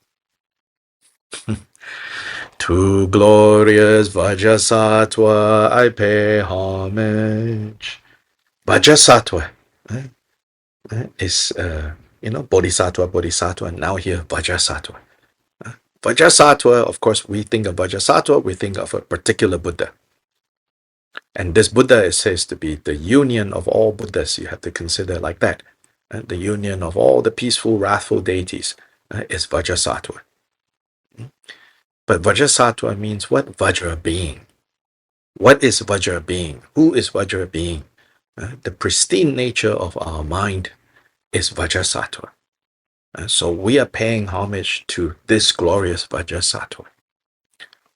Speaker 1: To glorious Vajrasattva I pay homage. Vajrasattva is, Bodhisattva, and now here Vajrasattva. Vajrasattva, of course, we think of Vajrasattva, we think of a particular Buddha. And this Buddha is says to be the union of all Buddhas. You have to consider like that. The union of all the peaceful, wrathful deities is Vajrasattva. But Vajrasattva means what? Vajra being. What is Vajra being? Who is Vajra being? The pristine nature of our mind is Vajrasattva. So we are paying homage to this glorious Vajrasattva,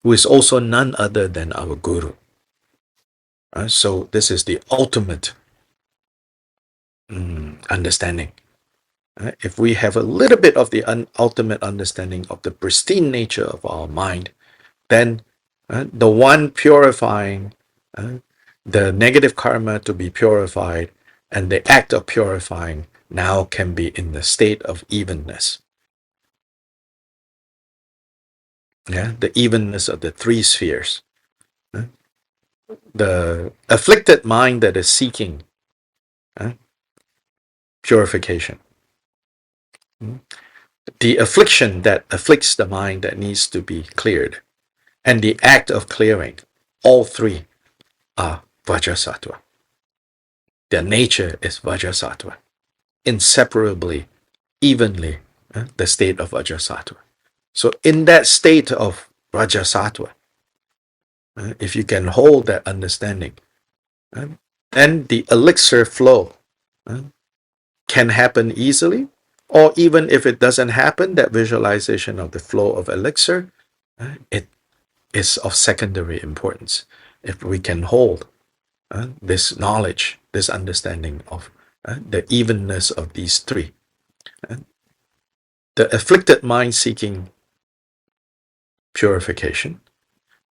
Speaker 1: who is also none other than our Guru. So this is the ultimate understanding. If we have a little bit of the ultimate understanding of the pristine nature of our mind, then the one purifying the negative karma to be purified, and the act of purifying now can be in the state of evenness. The evenness of the three spheres. The afflicted mind that is seeking purification. The affliction that afflicts the mind that needs to be cleared, and the act of clearing, all three are Vajrasattva. Their nature is Vajrasattva, inseparably, evenly, the state of Vajrasattva. So in that state of Vajrasattva, if you can hold that understanding, then the elixir flow can happen easily, or even if it doesn't happen, that visualization of the flow of elixir, it is of secondary importance. If we can hold this knowledge, this understanding of the evenness of these three. The afflicted mind seeking purification,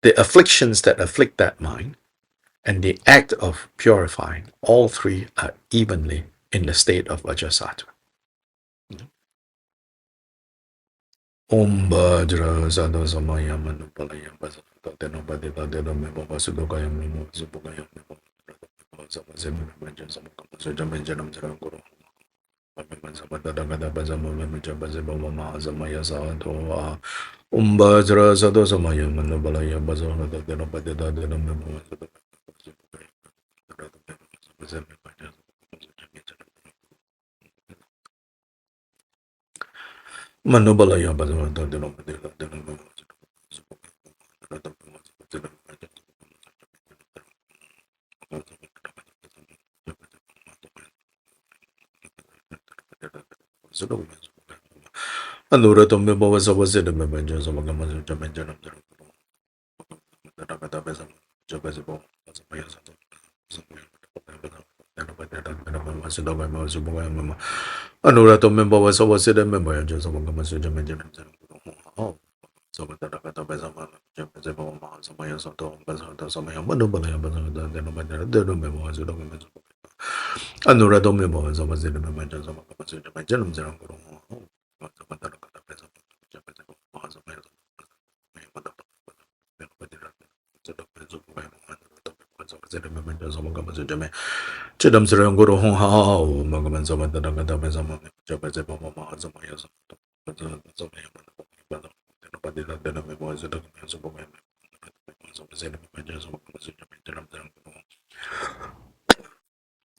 Speaker 1: the afflictions that afflict that mind, and the act of purifying, all three are evenly in the state of Vajrasattva. Om Bhadra Sadhu Samaya Manupalaya Basata Denobadita Dedomeva Vasudokaya Mimo Subokaya Mimo Sabazim Sujamenjanam Zeranguru. Umbajra Sadhu Samaya Manupalaya Basata Denobadita Dedomeva Manubalaya Basata Denobadita Dedomeva Anura Tombe Bova was it a Memenjas of Gamma Jamenjanam Anura Tombe Bova was it a Memenjas of Gamma Jamenjanam. Oh, so with the Takata Bezama, Japazebo, Samaya Soto, Bazata, Samaya, Manubalaya, Bazata, the Memoirs of the Anura Tombe Bova was it a Memenjas of Gamma Jamenjanam. Chidam Sram Guru Hong Hao, Magaman Sama Dagada Bezama, Jabazebo Mama Zamaya,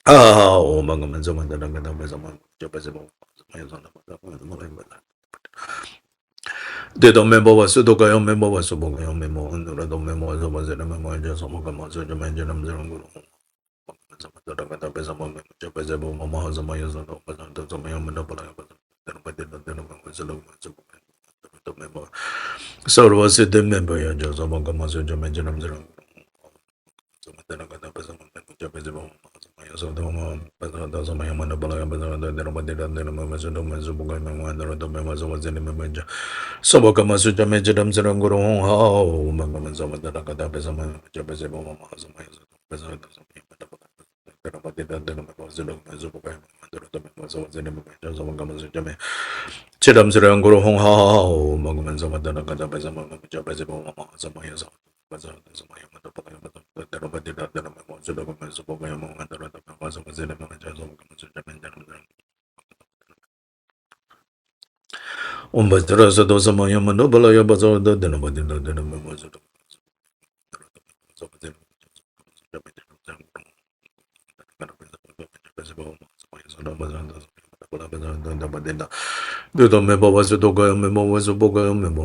Speaker 1: Oh, bangaman zaman dalam dalam zaman coba zaman de don member was to go on member was to go on memo and the don memo was over the memo just some of them was the mention of the guru zaman dalam dalam zaman coba zaman mama zaman ya zaman zaman yang mana pula dalam pada dalam zaman memo so was it the member ya just zaman kamu zaman mention of the Chidam Guru Hong Hao, Magaman Samadana Gada Sama, Jabazimo, Samaya, Umbazara dosa Maya Manobala Yabazo, the Denabadina Denamazo. The member was a dog, a member was a boga, a member,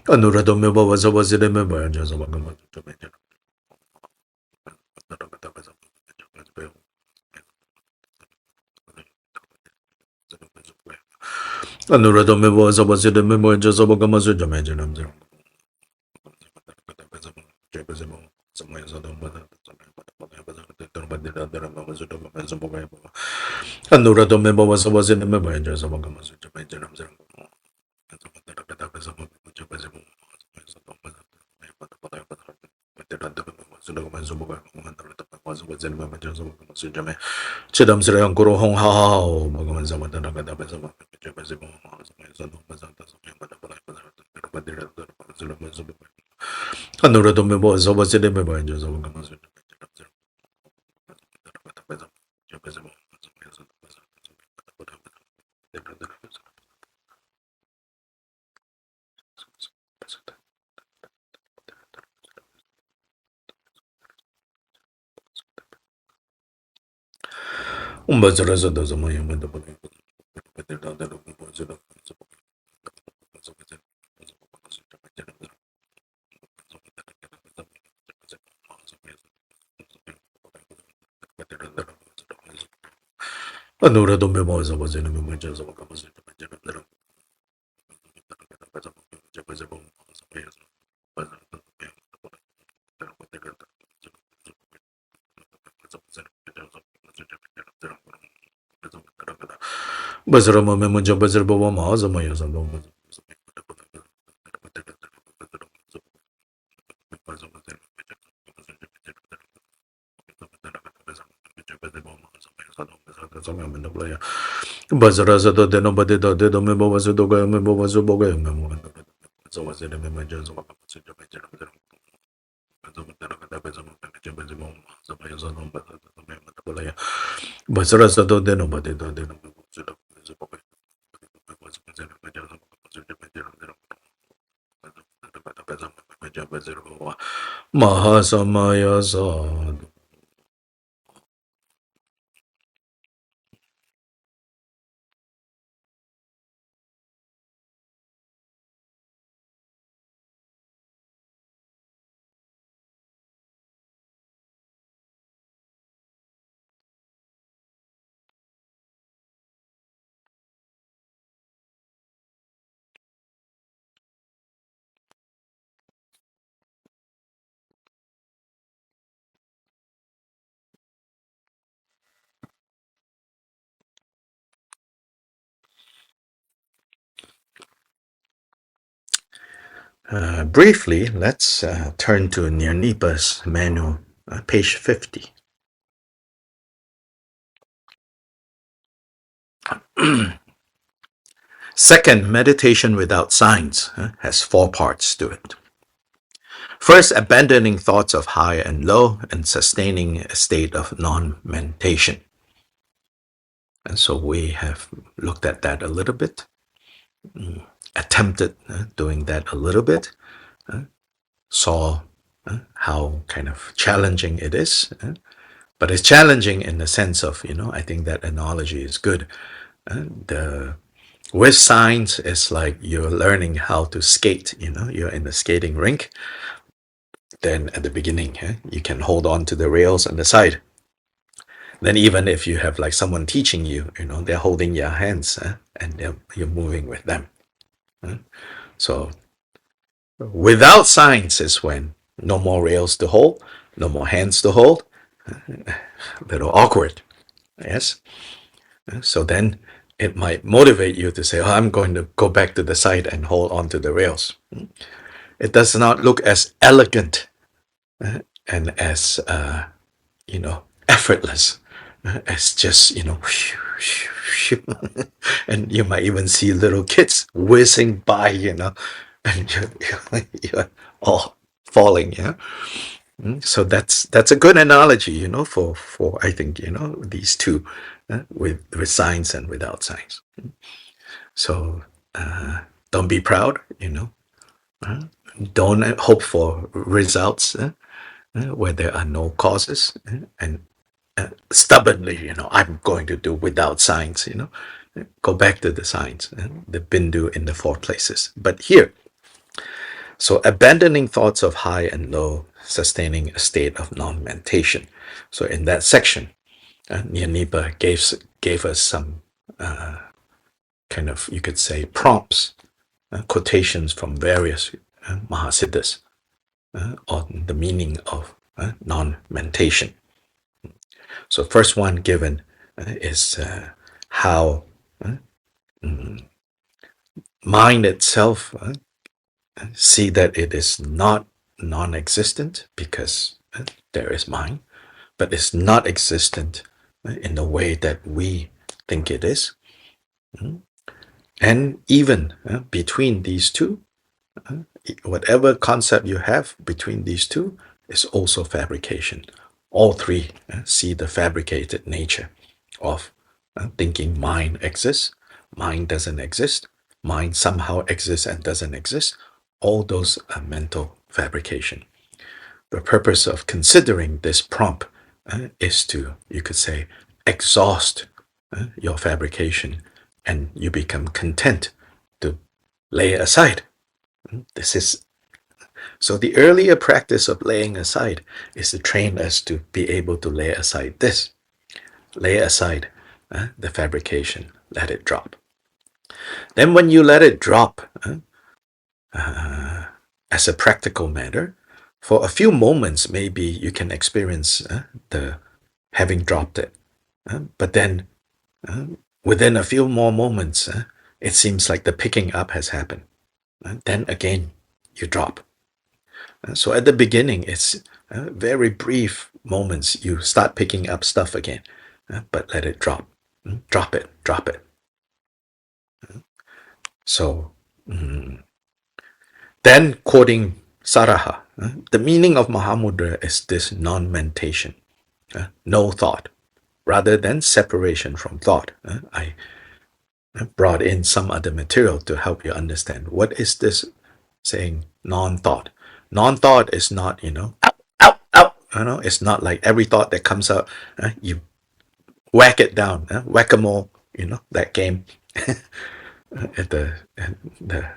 Speaker 1: Anurado member was a member, and just Anurado member was a member, and just about Gamazu Jamajan. Anurado member was in the member, and just about Gamazu Jamajan. Chidam Sri Guru Hong Hao, Bhagavan Samadana Gadabasama, Anurado was over the member, and just about Gamazu. Umbazaraza does a monument of Anura do Mimosa was in the images of a composition. Bazarama Memoja Bazarbova Mazamaya. Bazaraza de nobody did the member was a dog, a member was a boga, so was it a member of Bazaraza de nobody did Mahasamaya Sad. Briefly, let's turn to Nirnipa's manual, page 50. Second, meditation without signs has 4 parts to it. First, abandoning thoughts of high and low and sustaining a state of non-mentation. And so we have looked at that a little bit, attempted doing that a little bit, saw how kind of challenging it is. But it's challenging in the sense of, I think that analogy is good. With science, it's like you're learning how to skate, you're in the skating rink. Then at the beginning, you can hold on to the rails on the side. Then even if you have like someone teaching you, they're holding your hands and you're moving with them. So without science is when no more rails to hold, no more hands to hold, a little awkward. Yes. So then it might motivate you to say, I'm going to go back to the side and hold on to the rails. It does not look as elegant and as, effortless as just, and you might even see little kids whizzing by, and you're all falling, yeah. So that's a good analogy, for I think these two, with science and without science. So don't be proud, don't hope for results where there are no causes, and stubbornly, I'm going to do without science, go back to the science, the bindu in the four places. But here, so abandoning thoughts of high and low, sustaining a state of non-mentation. So in that section, Nyanipa gave us some kind of, you could say, prompts, quotations from various Mahasiddhas on the meaning of non-mentation. So first one given is how mind itself see that it is not non-existent because there is mind, but it's not existent in the way that we think it is. And even between these two, whatever concept you have between these two is also fabrication. All three see the fabricated nature of thinking mind exists, mind doesn't exist, mind somehow exists and doesn't exist. All those are mental fabrication. The purpose of considering this prompt is to, you could say, exhaust your fabrication, and you become content to lay aside. This is so the earlier practice of laying aside is to train us to be able to lay aside this. Lay aside the fabrication, let it drop. Then when you let it drop, as a practical matter, for a few moments maybe you can experience the having dropped it. But then within a few more moments, it seems like the picking up has happened. Then again, you drop. So at the beginning, it's very brief moments. You start picking up stuff again, but let it drop. Drop it, drop it. So then quoting Saraha, the meaning of Mahamudra is this non-mentation, no thought, rather than separation from thought. I brought in some other material to help you understand. What is this saying non-thought? Non-thought is not, out, out. It's not like every thought that comes out, you whack it down, whack-a-mole, that game. And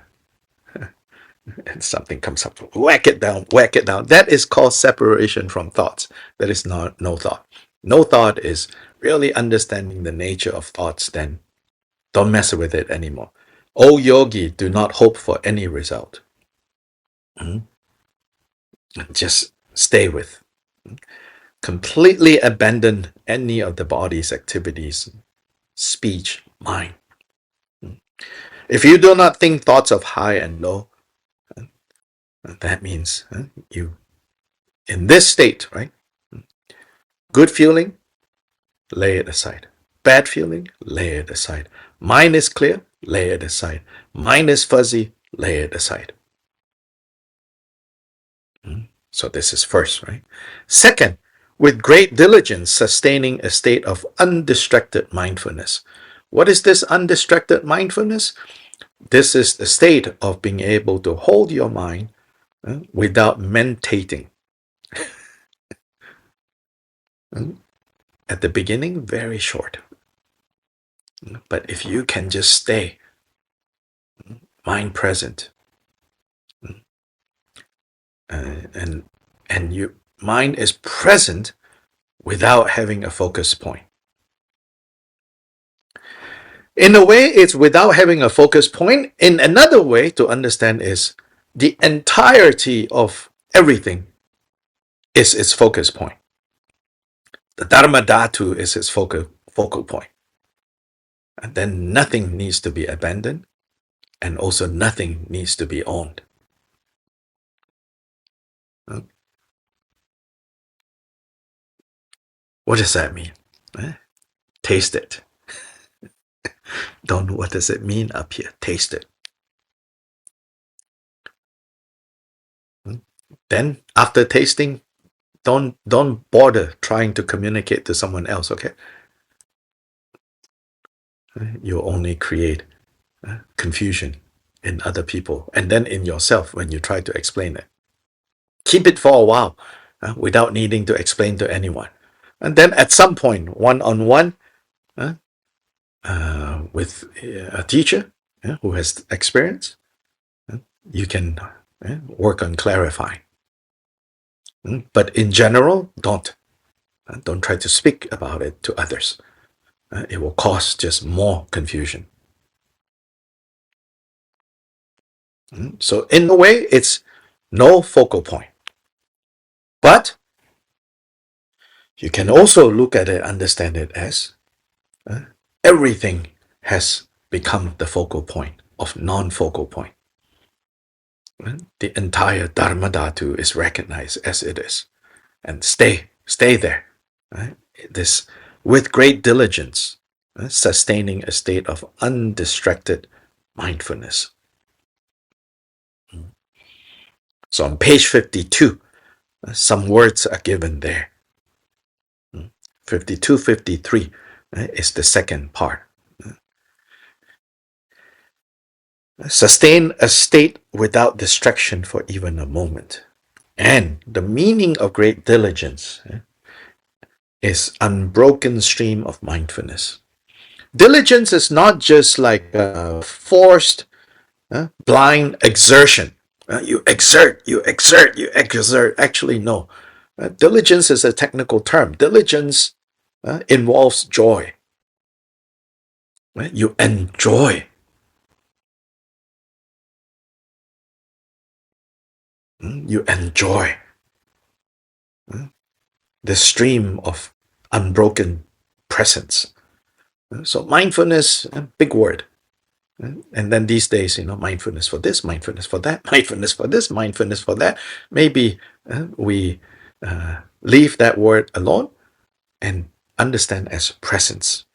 Speaker 1: and something comes up, whack it down, whack it down. That is called separation from thoughts. That is not no thought. No thought is really understanding the nature of thoughts. Then don't mess with it anymore. O yogi, do not hope for any result. Just stay with. Completely abandon any of the body's activities, speech, mind. If you do not think thoughts of high and low, that means you, in this state, right? Good feeling, lay it aside. Bad feeling, lay it aside. Mind is clear, lay it aside. Mind is fuzzy, lay it aside. So this is first, right? Second, with great diligence, sustaining a state of undistracted mindfulness. What is this undistracted mindfulness? This is the state of being able to hold your mind without mentating. At the beginning, very short. But if you can just stay mind present, and your mind is present without having a focus point. In a way, it's without having a focus point. In another way to understand is the entirety of everything is its focus point. The Dharma Dhatu is its focal point. And then nothing needs to be abandoned, and also nothing needs to be owned. What does that mean? Taste it. Don't know what does it mean up here. Taste it. Then after tasting, don't bother trying to communicate to someone else, okay? You only create confusion in other people and then in yourself when you try to explain it. Keep it for a while without needing to explain to anyone. And then at some point, one-on-one, with a teacher who has experience, you can work on clarifying. But in general, don't try to speak about it to others. It will cause just more confusion. So in a way, it's no focal point. But you can also look at it, understand it as everything has become the focal point of non-focal point. The entire Dharma Dhatu is recognized as it is. And stay there. Right? This, with great diligence, sustaining a state of undistracted mindfulness. So on page 52, some words are given there. 52, 53 is the second part. Sustain a state without distraction for even a moment. And the meaning of great diligence is unbroken stream of mindfulness. Diligence is not just like forced, blind exertion. You exert. Actually, no. Diligence is a technical term. Diligence involves joy. You enjoy. You enjoy the stream of unbroken presence. So mindfulness, big word. And then these days, mindfulness for this, mindfulness for that, mindfulness for this, mindfulness for that. Maybe we leave that word alone and understand as presence.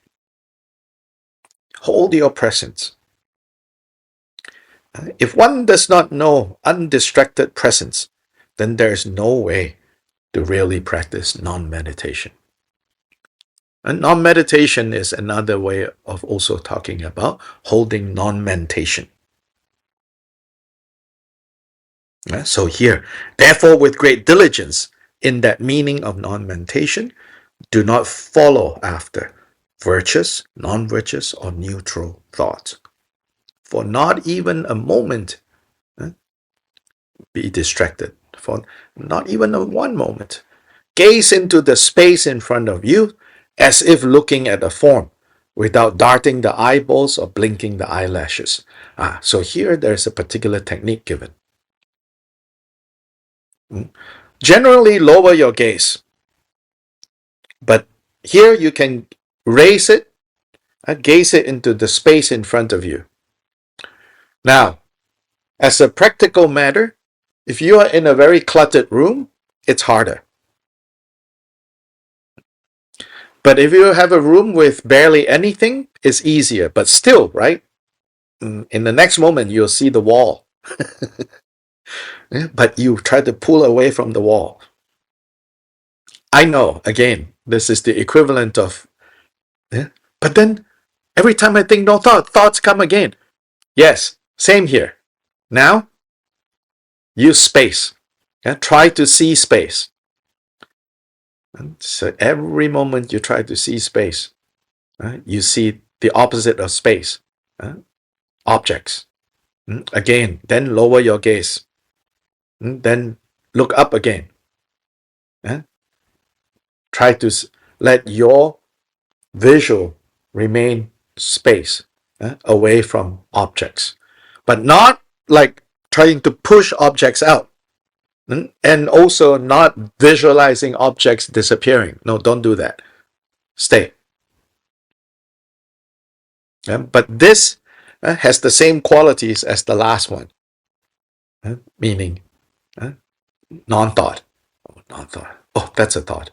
Speaker 1: Hold your presence. If one does not know undistracted presence, then there is no way to really practice non-meditation. And non-meditation is another way of also talking about holding non-mentation. So here, therefore with great diligence, in that meaning of non-mentation, do not follow after virtuous, non-virtuous, or neutral thoughts. For not even a moment be distracted. For not even one moment. Gaze into the space in front of you as if looking at a form without darting the eyeballs or blinking the eyelashes. So here there's a particular technique given. Generally lower your gaze. But here you can raise it, gaze it into the space in front of you. Now, as a practical matter, if you are in a very cluttered room, it's harder. But if you have a room with barely anything, it's easier. But still, right? In the next moment, you'll see the wall. But you try to pull away from the wall. I know, again, this is the equivalent of, yeah, but then every time I think no thoughts come again. Yes, same here. Now, use space. Yeah, try to see space. And so every moment you try to see space, you see the opposite of space, objects. Again, then lower your gaze. Then look up again. Try to let your visual remain space, away from objects, but not like trying to push objects out, and also not visualizing objects disappearing. No, don't do that. Stay. But this has the same qualities as the last one, meaning non-thought. Non-thought. Oh, that's a thought,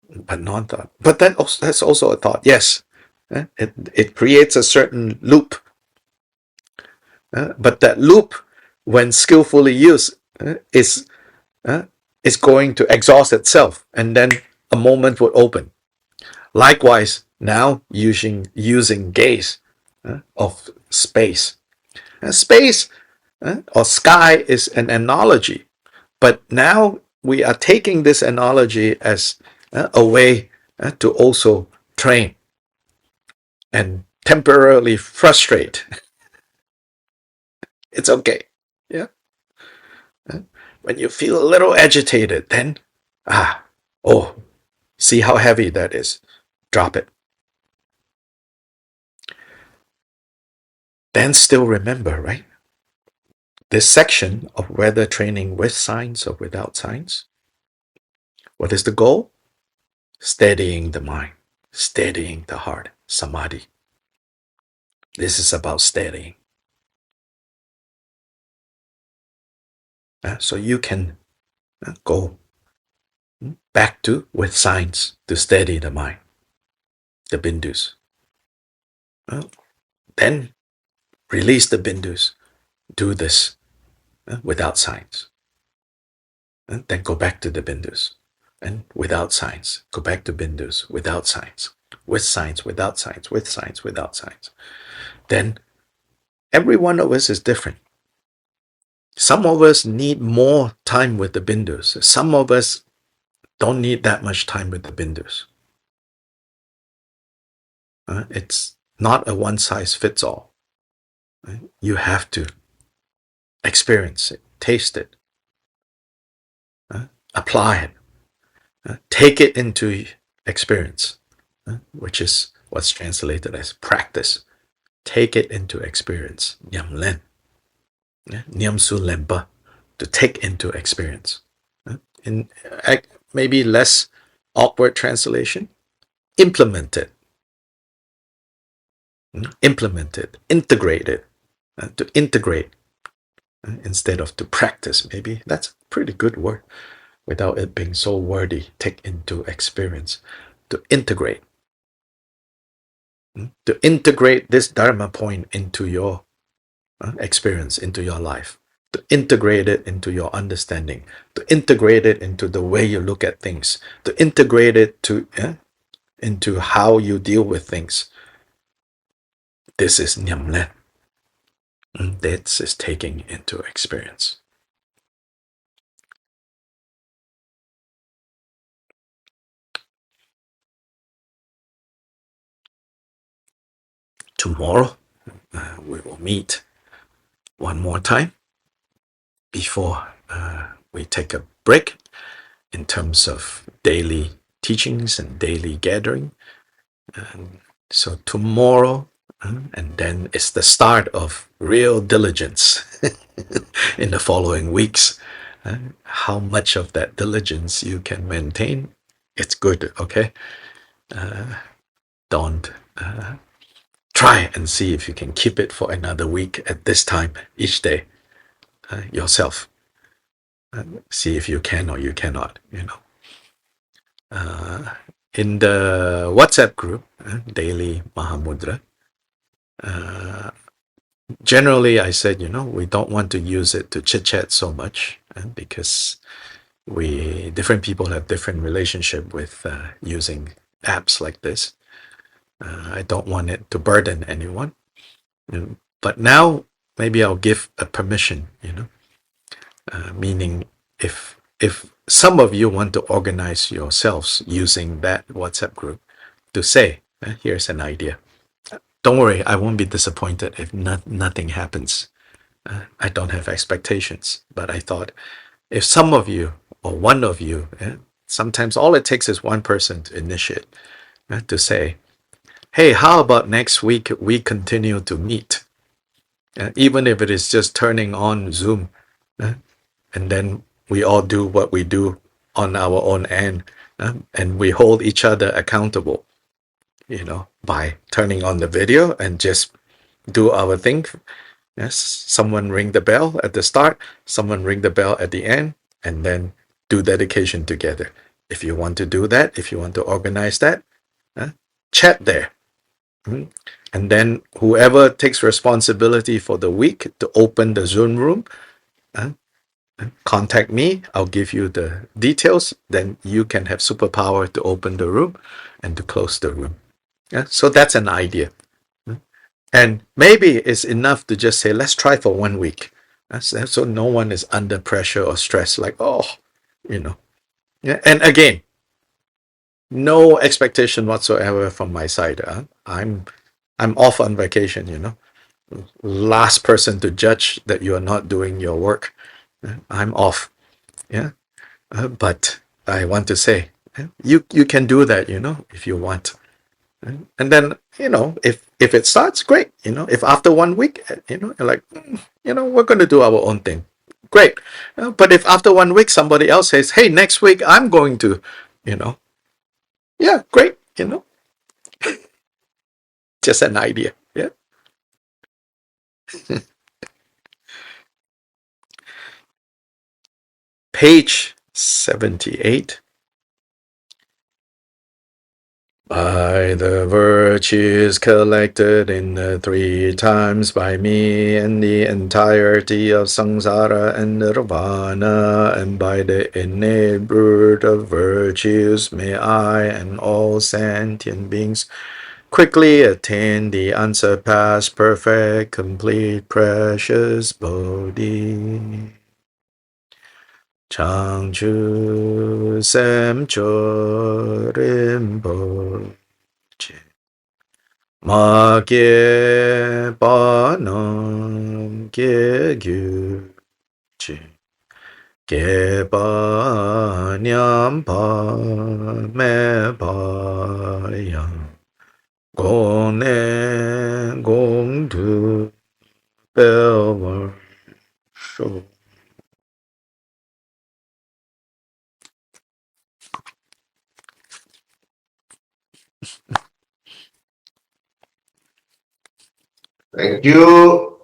Speaker 1: but non-thought. But that's also a thought. Yes, it creates a certain loop. But that loop, when skillfully used, is going to exhaust itself, and then a moment would open. Likewise, now using gaze of space. Space or sky is an analogy, but now we are taking this analogy as a way to also train and temporarily frustrate. It's okay. Yeah. When you feel a little agitated, then, see how heavy that is. Drop it. Then still remember, right? This section of whether training with signs or without signs. What is the goal? Steadying the mind, steadying the heart, samadhi. This is about steadying. So you can go back to with signs to steady the mind, the bindus. Then release the bindus. Do this without signs. Then go back to the bindus. And without signs, go back to bindus, without signs, with signs, without signs, with signs, without signs. Then every one of us is different. Some of us need more time with the bindus. Some of us don't need that much time with the bindus. It's not a one-size-fits-all. You have to experience it, taste it, apply it, take it into experience, which is what's translated as practice. Take it into experience. Nyam len. Nyam su lempa. To take into experience. In maybe less awkward translation, implement it. Implement it. Integrate it. To integrate instead of to practice. Maybe that's a pretty good word without it being so wordy. Take into experience. To integrate. To integrate this Dharma point into your experience, into your life. To integrate it into your understanding. To integrate it into the way you look at things. To integrate it into how you deal with things. This is Nyamlen. This is taking into experience. Tomorrow, we will meet one more time before we take a break in terms of daily teachings and daily gathering. So tomorrow, and then it's the start of real diligence in the following weeks. How much of that diligence you can maintain, it's good, okay? Don't try and see if you can keep it for another week at this time each day yourself. See if you can or you cannot, in the WhatsApp group, Daily Mahamudra, generally I said, we don't want to use it to chit-chat so much because different people have different relationship with using apps like this. I don't want it to burden anyone. But now maybe I'll give a permission, meaning if some of you want to organize yourselves using that WhatsApp group to say, here's an idea. Don't worry, I won't be disappointed if nothing happens. I don't have expectations, but I thought if some of you or one of you, sometimes all it takes is one person to initiate, to say, hey, how about next week we continue to meet? Even if it is just turning on Zoom, and then we all do what we do on our own end, and we hold each other accountable, by turning on the video and just do our thing. Yes, someone ring the bell at the start, someone ring the bell at the end, and then do dedication together. If you want to do that, if you want to organize that, chat there. And then whoever takes responsibility for the week to open the Zoom room, contact me. I'll give you the details. Then you can have superpower to open the room and to close the room. So that's an idea. And maybe it's enough to just say, let's try for 1 week. So no one is under pressure or stress, like, you know. Yeah. And again, no expectation whatsoever from my side. I'm off on vacation. Last person to judge that you are not doing your work. I'm off. Yeah. But I want to say, you can do that, if you want. And then, if it starts, great. If after 1 week, you're like, we're going to do our own thing. Great. But if after 1 week, somebody else says, hey, next week, I'm going to, yeah, great. Just an idea. Yeah. Page 78. By the virtues collected in the three times by me and the entirety of samsara and nirvana, and by the innate root of virtues, may I and all sentient beings quickly attain the unsurpassed, perfect, complete, precious Bodhi. Changchu Semcho Rinpoche Ma Ge Ba Nam Ge Gyu Chi Ge Ba Nyam Pa Me Pa Yang Gong Ne Gong Tu Bel War Shou. Thank you.